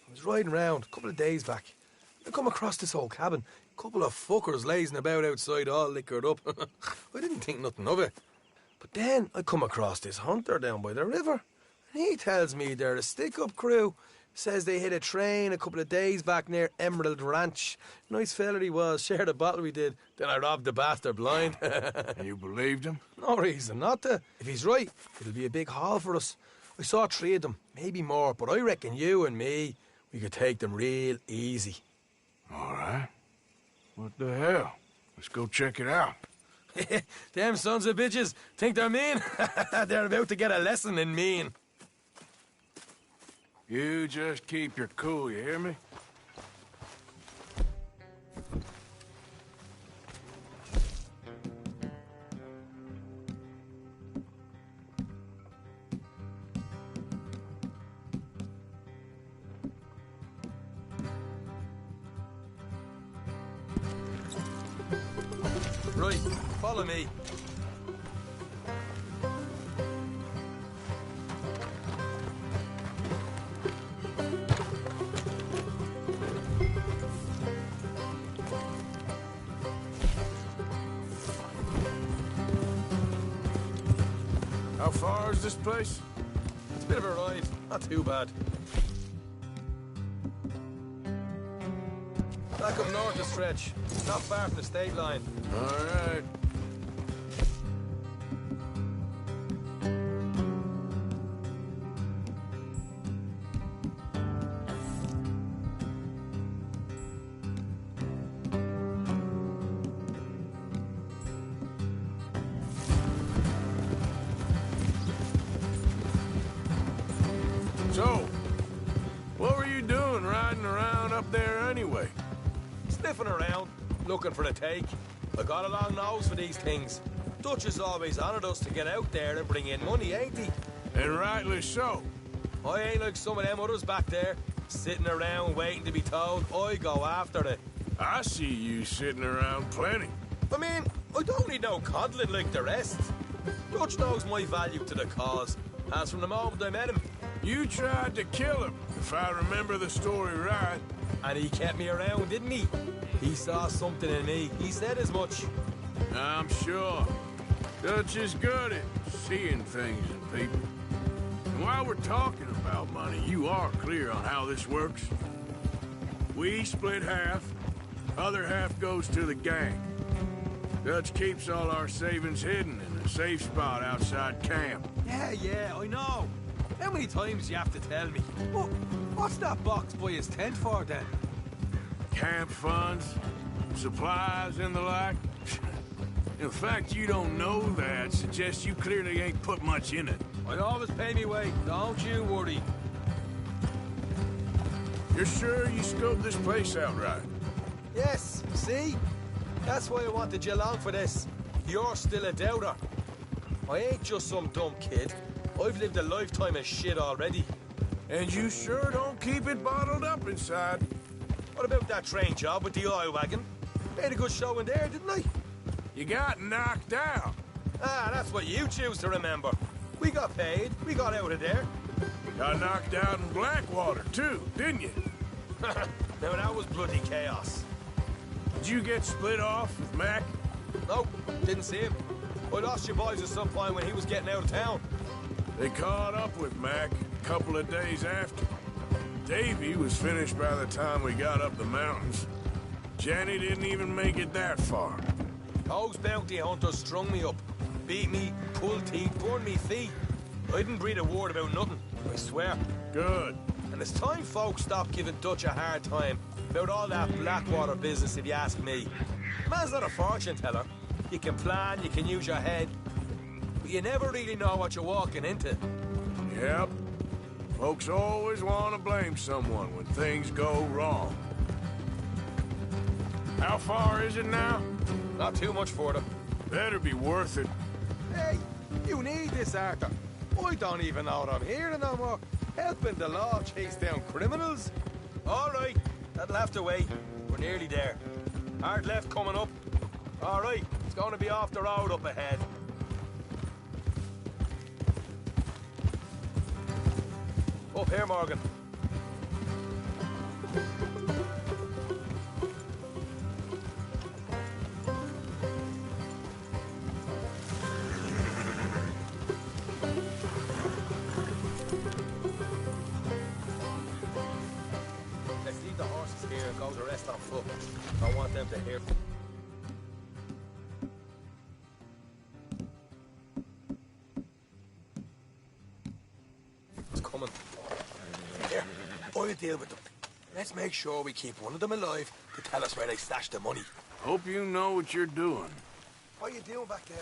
I was riding around a couple of days back. I come across this old cabin. A couple of fuckers lazing about outside all liquored up. I didn't think nothing of it. But then I come across this hunter down by the river. And he tells me they're a stick-up crew. Says they hit a train a couple of days back near Emerald Ranch. Nice fella he was, shared a bottle we did. Then I robbed the bastard blind. And you believed him? No reason not to. If he's right, it'll be a big haul for us. I saw 3 of them, maybe more, but I reckon you and me, we could take them real easy. All right. What the hell? Let's go check it out. Them sons of bitches think they're mean. They're about to get a lesson in mean. You just keep your cool, you hear me? Right, follow me. How far is this place? It's a bit of a ride, not too bad. Back up north a stretch, not far from the state line. All right. So, what were you doing riding around up there anyway? Sniffing around, looking for the take. I got a long nose for these things. Dutch has always honoured us to get out there and bring in money, ain't he? And rightly so. I ain't like some of them others back there, sitting around waiting to be told. I go after it. I see you sitting around plenty. I mean, I don't need no coddling like the rest. Dutch knows my value to the cause, as from the moment I met him. You tried to kill him, if I remember the story right. And he kept me around, didn't he? He saw something in me. He said as much. I'm sure. Dutch is good at seeing things in people. And while we're talking about money, you are clear on how this works. We split half, other half goes to the gang. Dutch keeps all our savings hidden in a safe spot outside camp. Yeah, I know. How many times do you have to tell me? What's that box by his tent for, then? Camp funds, supplies, and the like. The fact you don't know that suggests you clearly ain't put much in it. I always pay me way, don't you worry. You're sure you scoped this place out right? Yes, see? That's why I wanted you along for this. You're still a doubter. I ain't just some dumb kid. I've lived a lifetime of shit already. And you sure don't keep it bottled up inside. What about that train job with the oil wagon? Made a good show in there, didn't I? You got knocked out. Ah, that's what you choose to remember. We got paid. We got out of there. Got knocked out in Blackwater, too, didn't you? Now, that was bloody chaos. Did you get split off with Mac? Nope, didn't see him. I lost your boys at some point when he was getting out of town. They caught up with Mac a couple of days after. Davy was finished by the time we got up the mountains. Jenny didn't even make it that far. Those bounty hunters strung me up. Beat me, pulled teeth, burned me feet. I didn't breathe a word about nothing, I swear. Good. And it's time folks stop giving Dutch a hard time about all that Blackwater business, if you ask me. Man's not a fortune teller. You can plan, you can use your head, but you never really know what you're walking into. Yep. Folks always want to blame someone when things go wrong. How far is it now? Not too much further. Better be worth it. Hey, you need this, Arthur. I don't even know what I'm hearing no more. Helping the law chase down criminals? All right, that'll have to wait. We're nearly there. Hard left coming up. All right, it's going to be off the road up ahead. Up here, Morgan. Let's leave the horses here and go to rest on foot. I want them to hear. It's coming. Here, I'll deal with them. Let's make sure we keep one of them alive to tell us where they stashed the money. Hope you know what you're doing. What are you doing back there?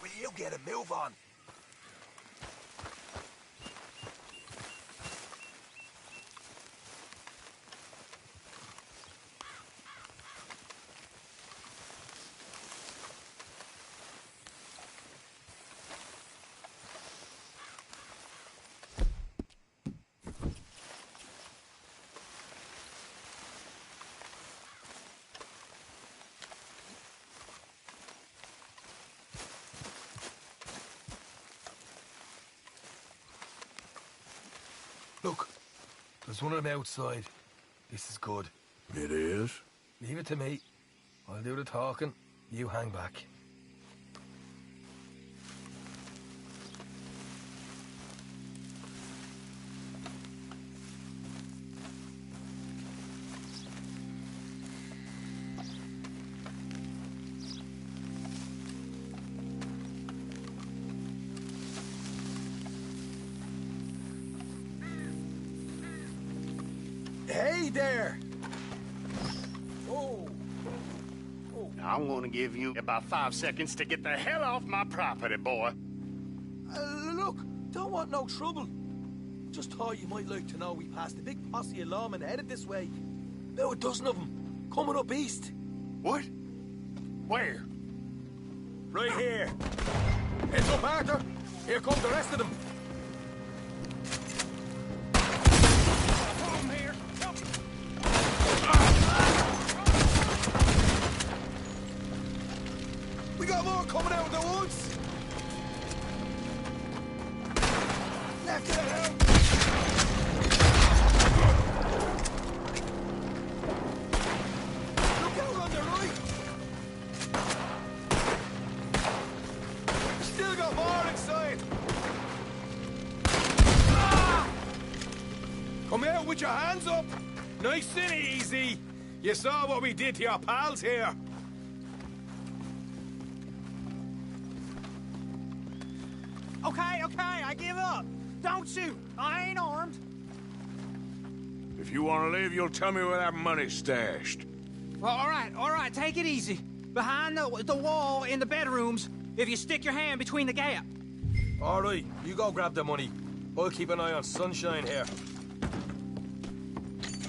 Will you get a move on? Look, there's one of them outside. This is good. It is? Leave it to me. I'll do the talking. You hang back. Hey there! Oh. I'm gonna give you about 5 seconds to get the hell off my property, boy. Look, don't want no trouble. Just thought you might like to know we passed a big posse of lawmen headed this way. About a dozen of them, coming up east. What? Where? Right here. Heads up, Arthur. Here come the rest of them. We got more coming out of the woods. Left it out. Look out on the right. We still got more inside. Ah! Come out with your hands up. Nice and easy. You saw what we did to your pals here. Okay, I give up. Don't shoot. I ain't armed. If you want to leave, you'll tell me where that money's stashed. Well, all right, take it easy. Behind the wall in the bedrooms, if you stick your hand between the gap. All right, you go grab the money. I'll keep an eye on Sunshine here.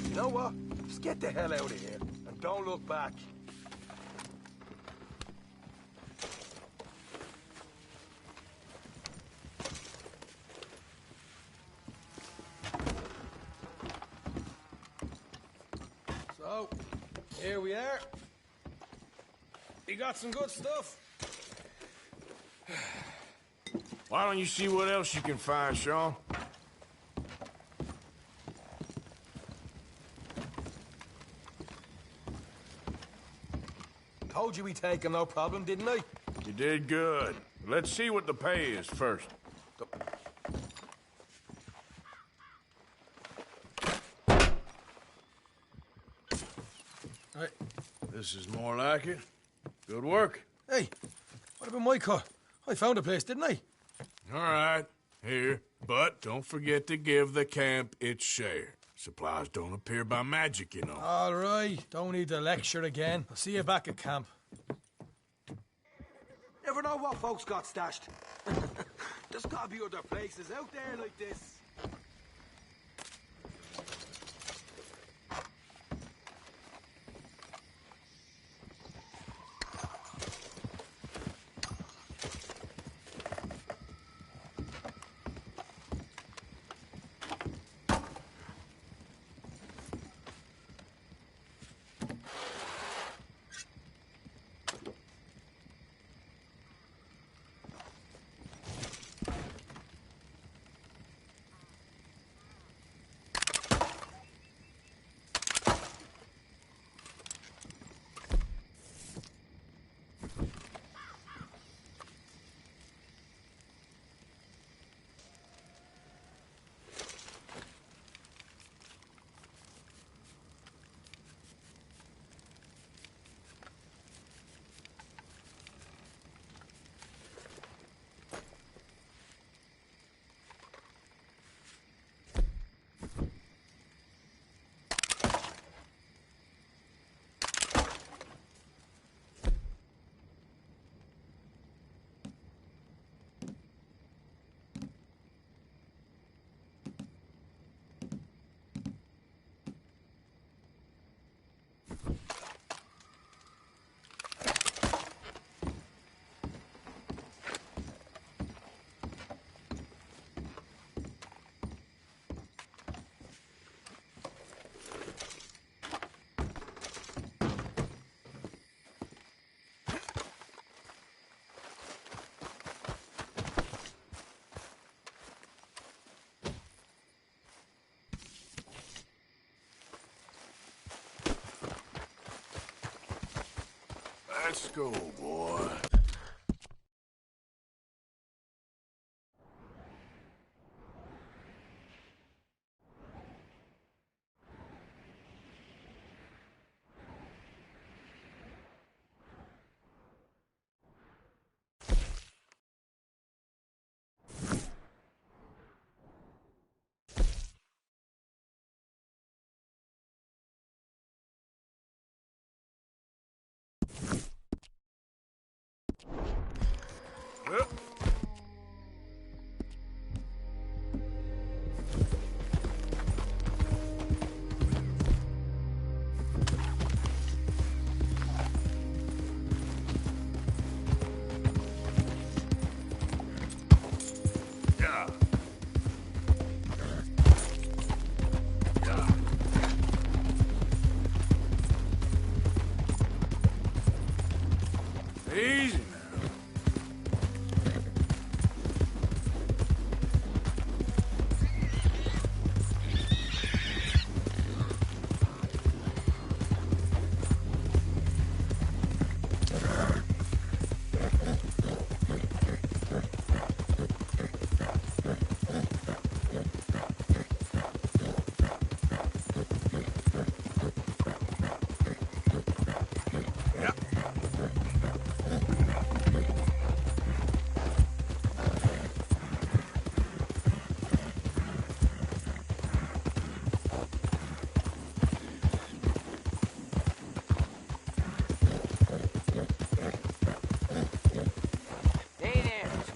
You know what? Just get the hell out of here and don't look back. So, here we are. We got some good stuff. Why don't you see what else you can find, Sean? Told you we'd take him, no problem, didn't I? You did good. Let's see what the pay is first. Right. This is more like it. Good work. Hey, what about my cut? I found a place, didn't I? All right, here. But don't forget to give the camp its share. Supplies don't appear by magic, you know. All right, don't need to lecture again. I'll see you back at camp. Never know what folks got stashed. There's gotta be other places out there like this. Let's go, boy. Well. Yeah. Yeah. Easy.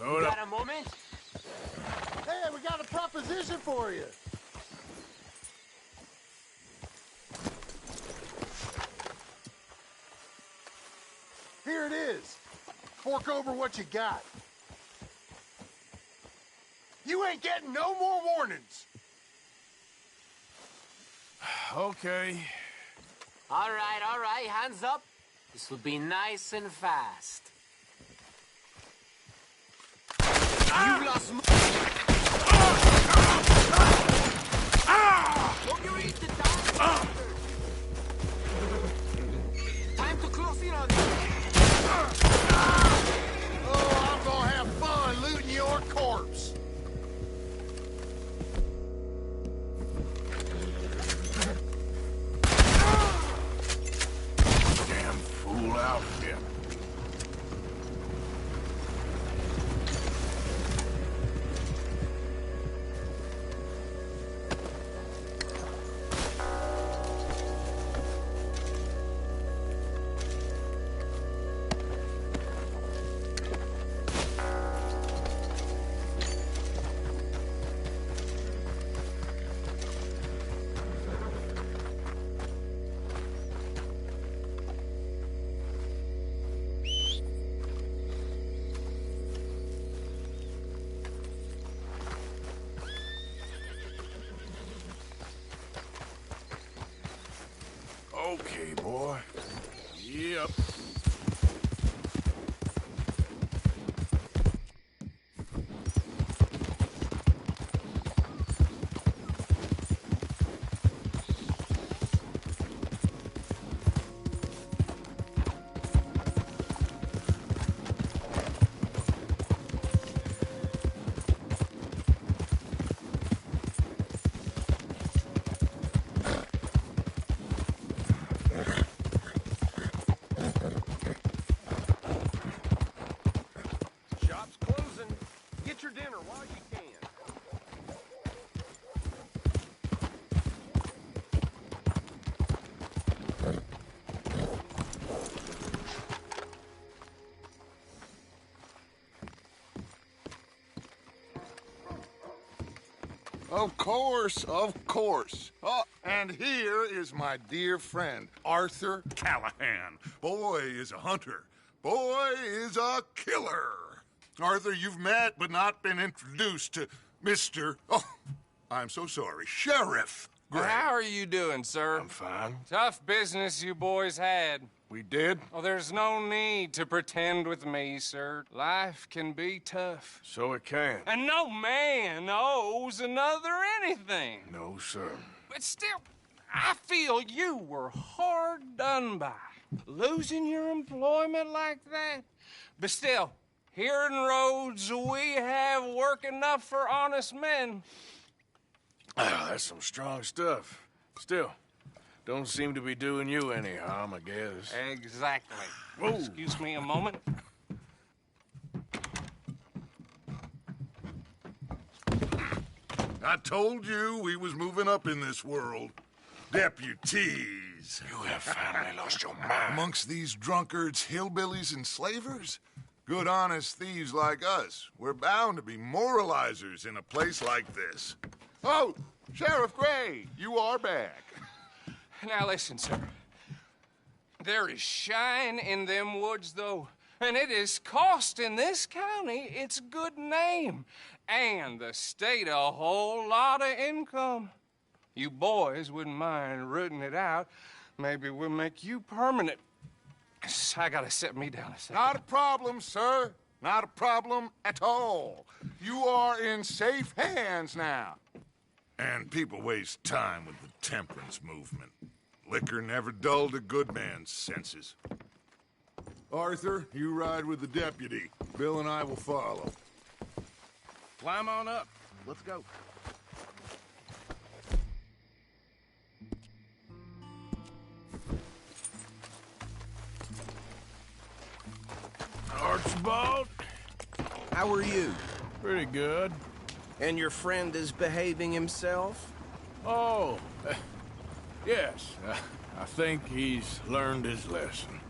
You got a moment? Hey, we got a proposition for you. Here it is. Fork over what you got. You ain't getting no more warnings. Okay. All right, hands up. This will be nice and fast. You lost Don't you eat the dog? Time to close in on you. Oh, I'm gonna have fun looting your corpse. up. Shop's closing. Get your dinner while you can. Of course, of course. Oh, and here is my dear friend, Arthur Callahan. Boy is a hunter. Boy is a killer. Arthur, you've met but not been introduced to Mr. Oh, I'm so sorry, Sheriff Gray. How are you doing, sir? I'm fine. Tough business you boys had. We did? Oh, there's no need to pretend with me, sir. Life can be tough. So it can. And no man owes another anything. No, sir. But still, I feel you were hard done by. Losing your employment like that. But still, here in Rhodes, we have work enough for honest men. That's some strong stuff. Still, don't seem to be doing you any harm, I guess. Exactly. Whoa. Excuse me a moment. I told you we was moving up in this world. Deputies. You have finally lost your mind. Amongst these drunkards, hillbillies, and slavers? Good, honest thieves like us. We're bound to be moralizers in a place like this. Oh, Sheriff Gray, you are back. Now listen, sir. There is shine in them woods, though, and it is costing this county its good name and the state a whole lot of income. You boys wouldn't mind rooting it out. Maybe we'll make you permanent. I gotta set me down a second. Not a problem, sir. Not a problem at all. You are in safe hands now. And people waste time with the temperance movement. Liquor never dulled a good man's senses. Arthur, you ride with the deputy. Bill and I will follow. Climb on up. Let's go. Archibald? How are you? Pretty good. And your friend is behaving himself? Oh, yes. I think he's learned his lesson.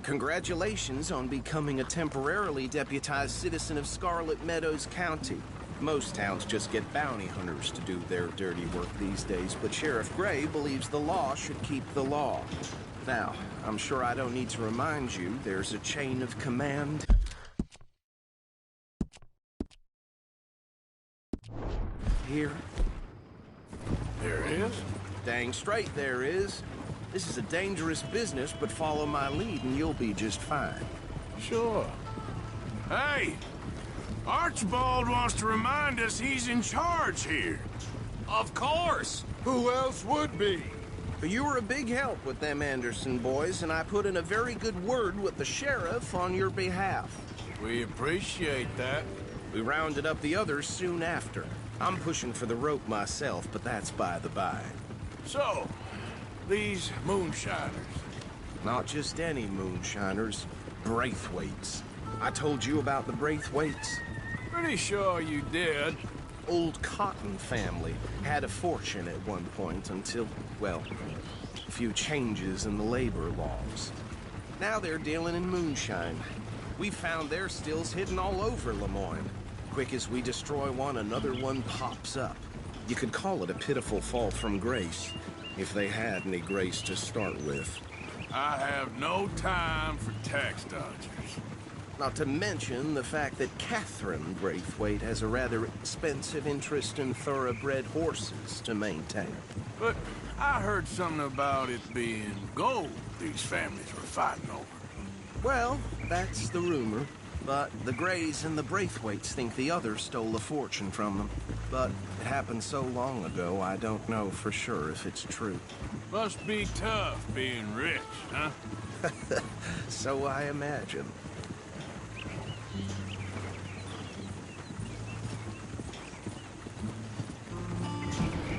Congratulations on becoming a temporarily deputized citizen of Scarlet Meadows County. Most towns just get bounty hunters to do their dirty work these days, but Sheriff Gray believes the law should keep the law. Now, I'm sure I don't need to remind you, there's a chain of command. Here. There is? Dang straight there is. This is a dangerous business, but follow my lead and you'll be just fine. Sure. Hey! Archibald wants to remind us he's in charge here. Of course! Who else would be? You were a big help with them Anderson boys, and I put in a very good word with the sheriff on your behalf. We appreciate that. We rounded up the others soon after. I'm pushing for the rope myself, but that's by the by. So, these moonshiners. Not just any moonshiners, Braithwaites. I told you about the Braithwaites? Pretty sure you did. Old Cotton family had a fortune at one point until, well, a few changes in the labor laws. Now they're dealing in moonshine. We found their stills hidden all over Lemoyne. Quick as we destroy one, another one pops up. You could call it a pitiful fall from grace, if they had any grace to start with. I have no time for tax dodgers. Not to mention the fact that Catherine Braithwaite has a rather expensive interest in thoroughbred horses to maintain. But I heard something about it being gold these families were fighting over. Well, that's the rumor. But the Greys and the Braithwaites think the others stole a fortune from them. But it happened so long ago, I don't know for sure if it's true. Must be tough being rich, huh? So I imagine.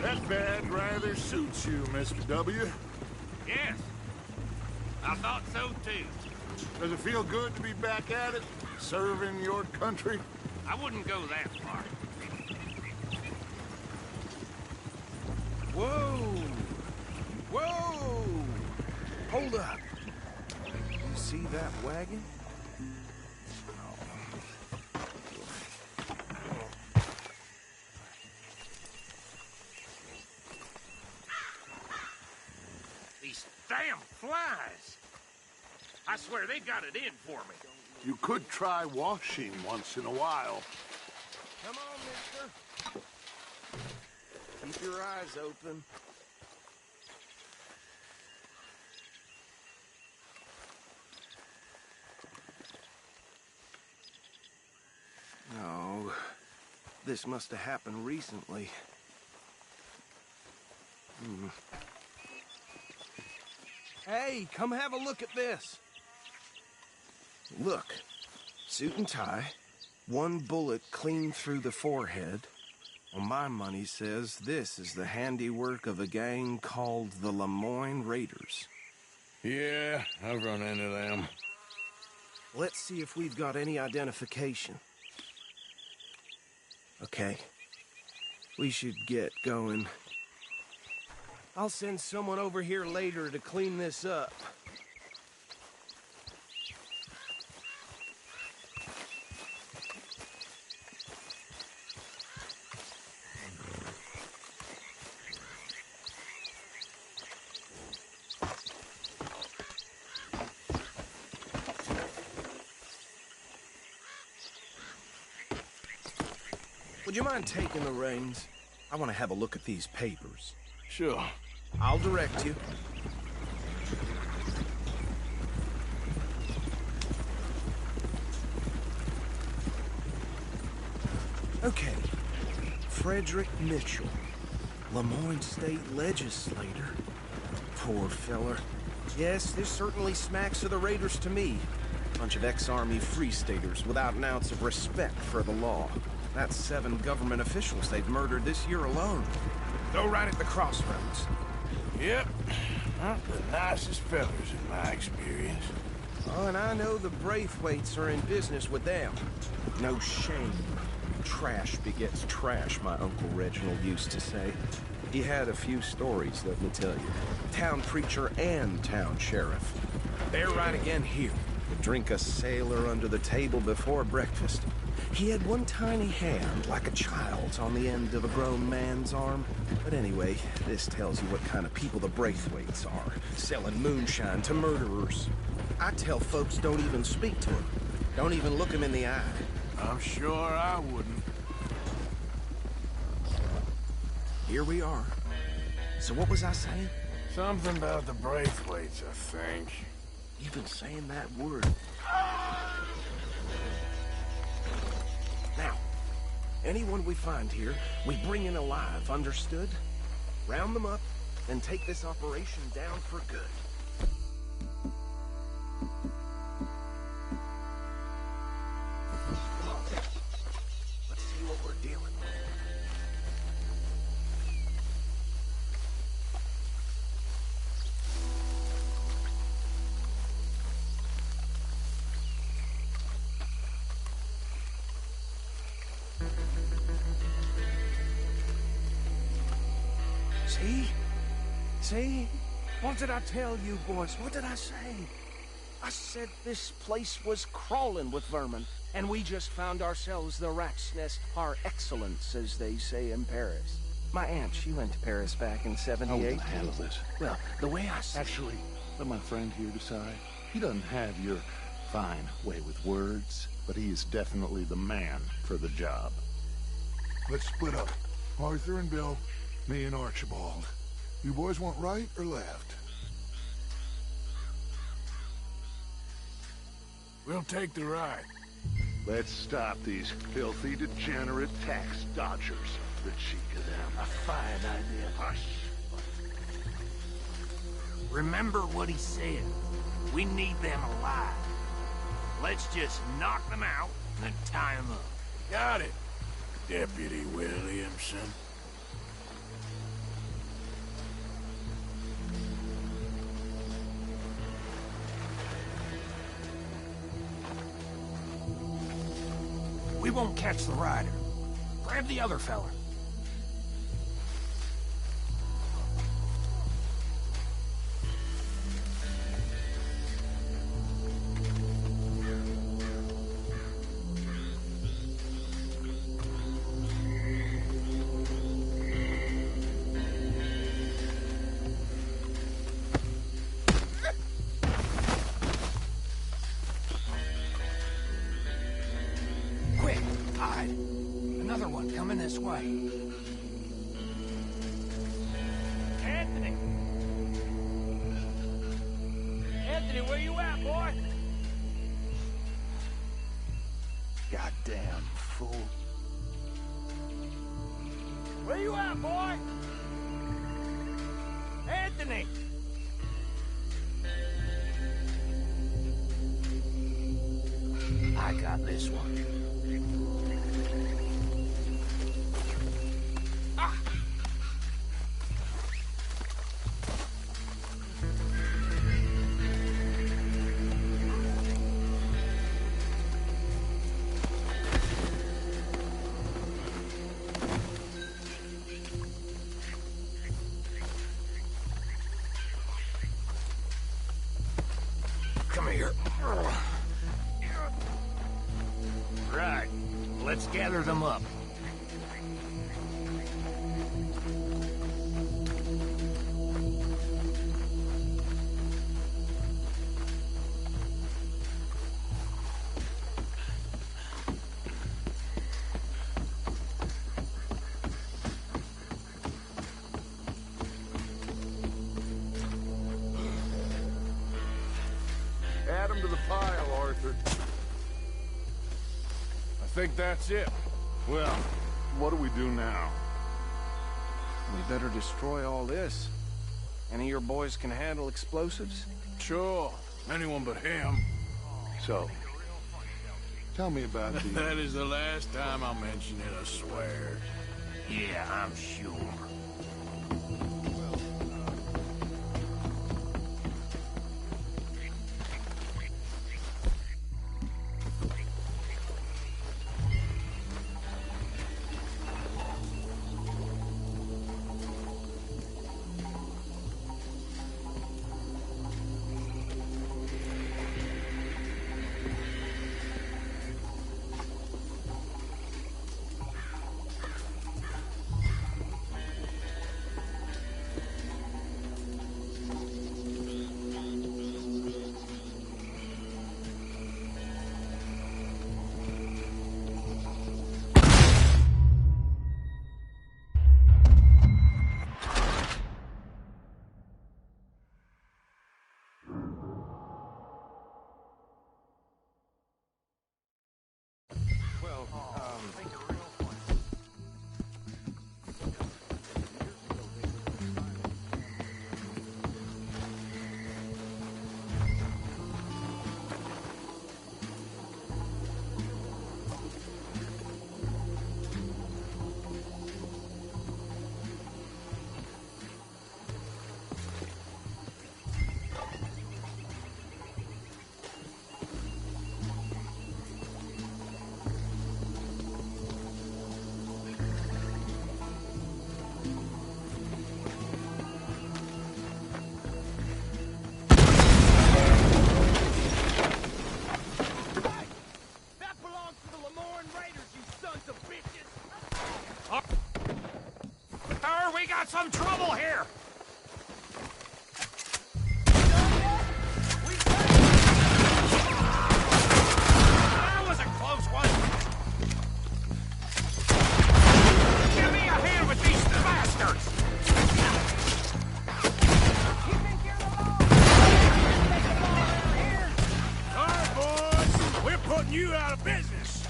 That bad rather suits you, Mr. W. Yes. I thought so, too. Does it feel good to be back at it? Serving your country? I wouldn't go that far. Whoa! Whoa! Hold up. You see that wagon? These damn flies! I swear they got it in for me. You could try washing once in a while. Come on, mister. Keep your eyes open. No, this must have happened recently. Hey, come have a look at this. Look, suit and tie, one bullet clean through the forehead. Well, my money says this is the handiwork of a gang called the Lemoyne Raiders. Yeah, I've run into them. Let's see if we've got any identification. Okay, we should get going. I'll send someone over here later to clean this up. Would you mind taking the reins? I want to have a look at these papers. Sure. I'll direct you. Okay. Frederick Mitchell, Lemoyne State Legislator. Poor feller. Yes, this certainly smacks of the Raiders to me. Bunch of ex-Army Free Staters without an ounce of respect for the law. That's 7 government officials they've murdered this year alone. Go right at the crossroads. Yep. Not the nicest fellas in my experience. Oh, and I know the Braithwaites are in business with them. No shame. Trash begets trash, my Uncle Reginald used to say. He had a few stories, let me tell you. Town preacher and town sheriff. They're right again here. Drink a sailor under the table before breakfast. He had one tiny hand, like a child's, on the end of a grown man's arm. But anyway, this tells you what kind of people the Braithwaites are, selling moonshine to murderers. I tell folks don't even speak to them. Don't even look them in the eye. I'm sure I wouldn't. Here we are. So what was I saying? Something about the Braithwaites, I think. You've been saying that word. Now, anyone we find here, we bring in alive, understood? Round them up, and take this operation down for good. Come on, let's see what we're dealing with. See? See? What did I tell you, boys? What did I say? I said this place was crawling with vermin, and we just found ourselves the rat's nest par excellence, as they say in Paris. My aunt, she went to Paris back in '78. How will I handle this? Well, the way I see Actually, let my friend here decide. He doesn't have your fine way with words, but he is definitely the man for the job. Let's split up. Arthur and Bill, me and Archibald. You boys want right or left? We'll take the right. Let's stop these filthy, degenerate tax dodgers. The cheek of them. A fine idea. Hush. Remember what he said. We need them alive. Let's just knock them out and tie them up. Got it, Deputy Williamson. We won't catch the rider. Grab the other fella. Quick, hide. Another one coming this way. Anthony! Anthony, where you at, boy? Goddamn fool. Where you at, boy? Anthony! I got this one. Come here. Right. Let's gather them up. Add them to the pile, Arthur. I think that's it. Well, what do we do now? We better destroy all this. Any of your boys can handle explosives? Sure. Anyone but him. So, tell me about the... That is the last time I'll mention it, I swear. Yeah, I'm sure. putting you out of business.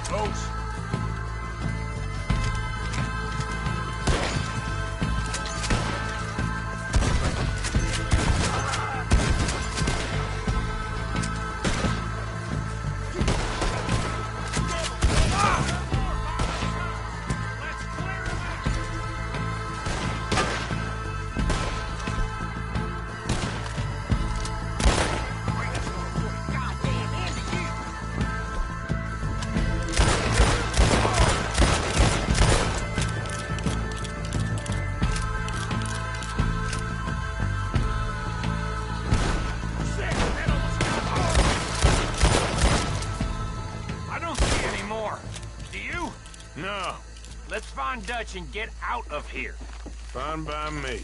Close. No. Let's find Dutch and get out of here. Fine by me.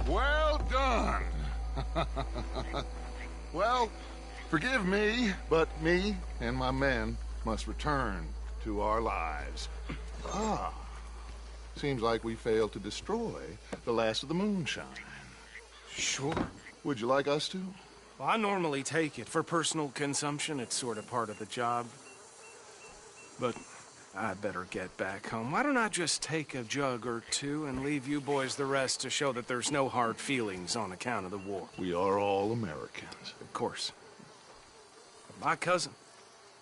Well done. Well, forgive me, but me and my men must return to our lives. Ah, seems like we failed to destroy the last of the moonshine. Sure. Would you like us to? Well, I normally take it for personal consumption. It's sort of part of the job. But I better get back home. Why don't I just take a jug or two and leave you boys the rest to show that there's no hard feelings on account of the war? We are all Americans. Of course. But my cousin,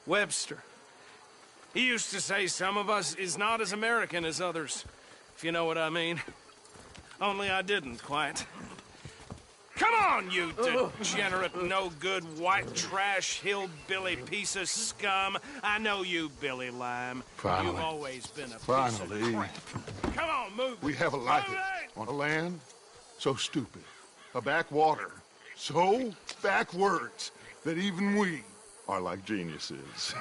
Webster, he used to say some of us is not as American as others, if you know what I mean. Only I didn't quite. Come on, you degenerate, no-good, white trash, hillbilly piece of scum. I know you, Billy Lime. Finally. You've always been a piece Finally. of crap. Come on, move. We have a life on a land so stupid, a backwater so backwards that even we are like geniuses.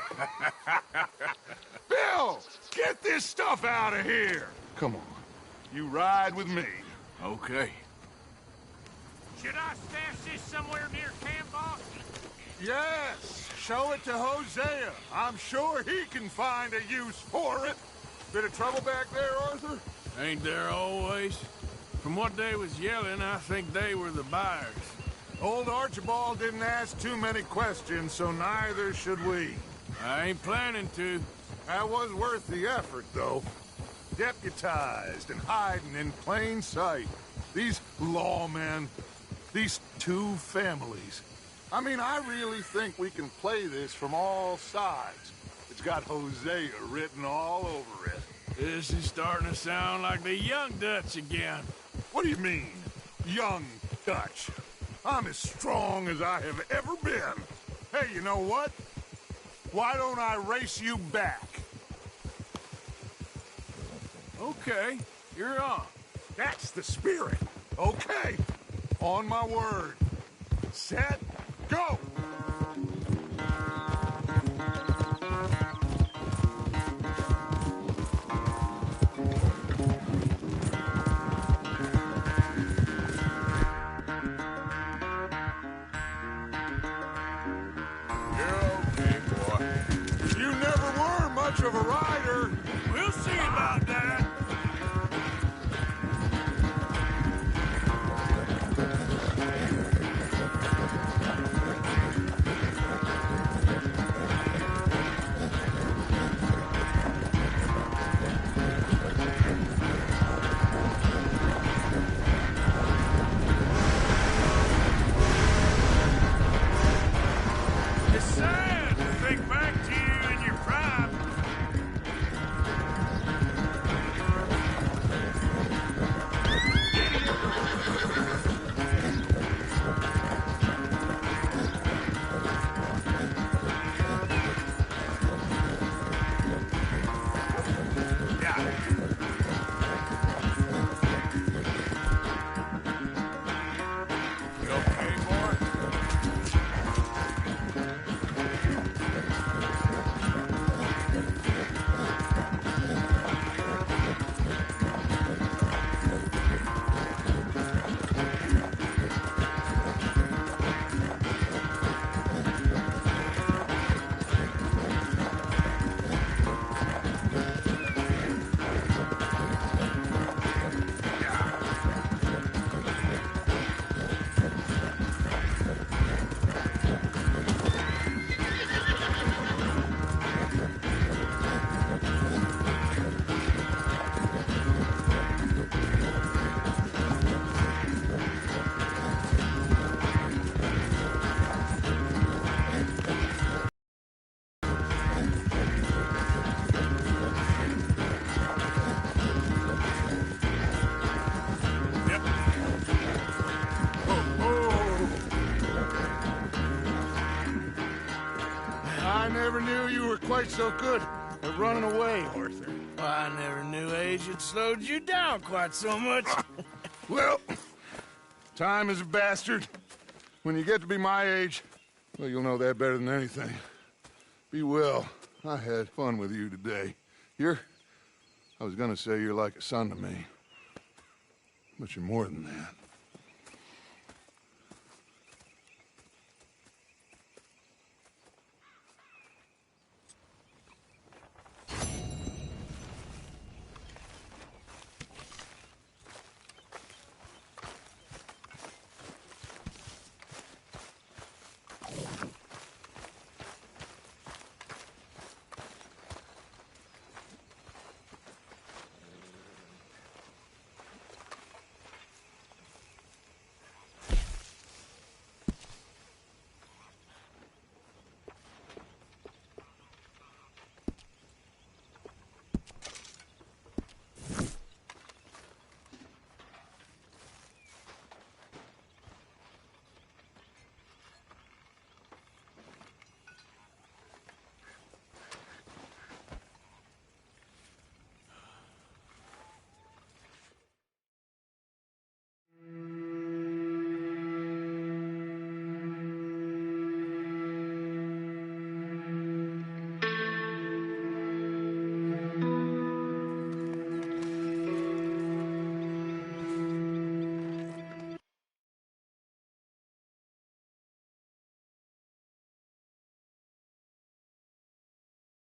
Bill, get this stuff out of here. Come on, you ride with me. Okay. Should I stash this somewhere near camp, boss? Yes, show it to Hosea. I'm sure he can find a use for it. Bit of trouble back there, Arthur? Ain't there always? From what they was yelling, I think they were the buyers. Old Archibald didn't ask too many questions, so neither should we. I ain't planning to. That was worth the effort, though. Deputized and hiding in plain sight. These lawmen, these two families. I mean, I really think we can play this from all sides. It's got Hosea written all over it. This is starting to sound like the young Dutch again. What do you mean, young Dutch? I'm as strong as I have ever been. Hey, you know what? Why don't I race you back? Okay, you're on. That's the spirit. Okay, on my word. Set, go! Of a rider. We'll see about that. It's sad to think back to you in your prime. I never knew you were quite so good at running away, Arthur. I never knew age had slowed you down quite so much. Well, time is a bastard. When you get to be my age, well, you'll know that better than anything. Be well. I had fun with you today. I was gonna say you're like a son to me. But you're more than that.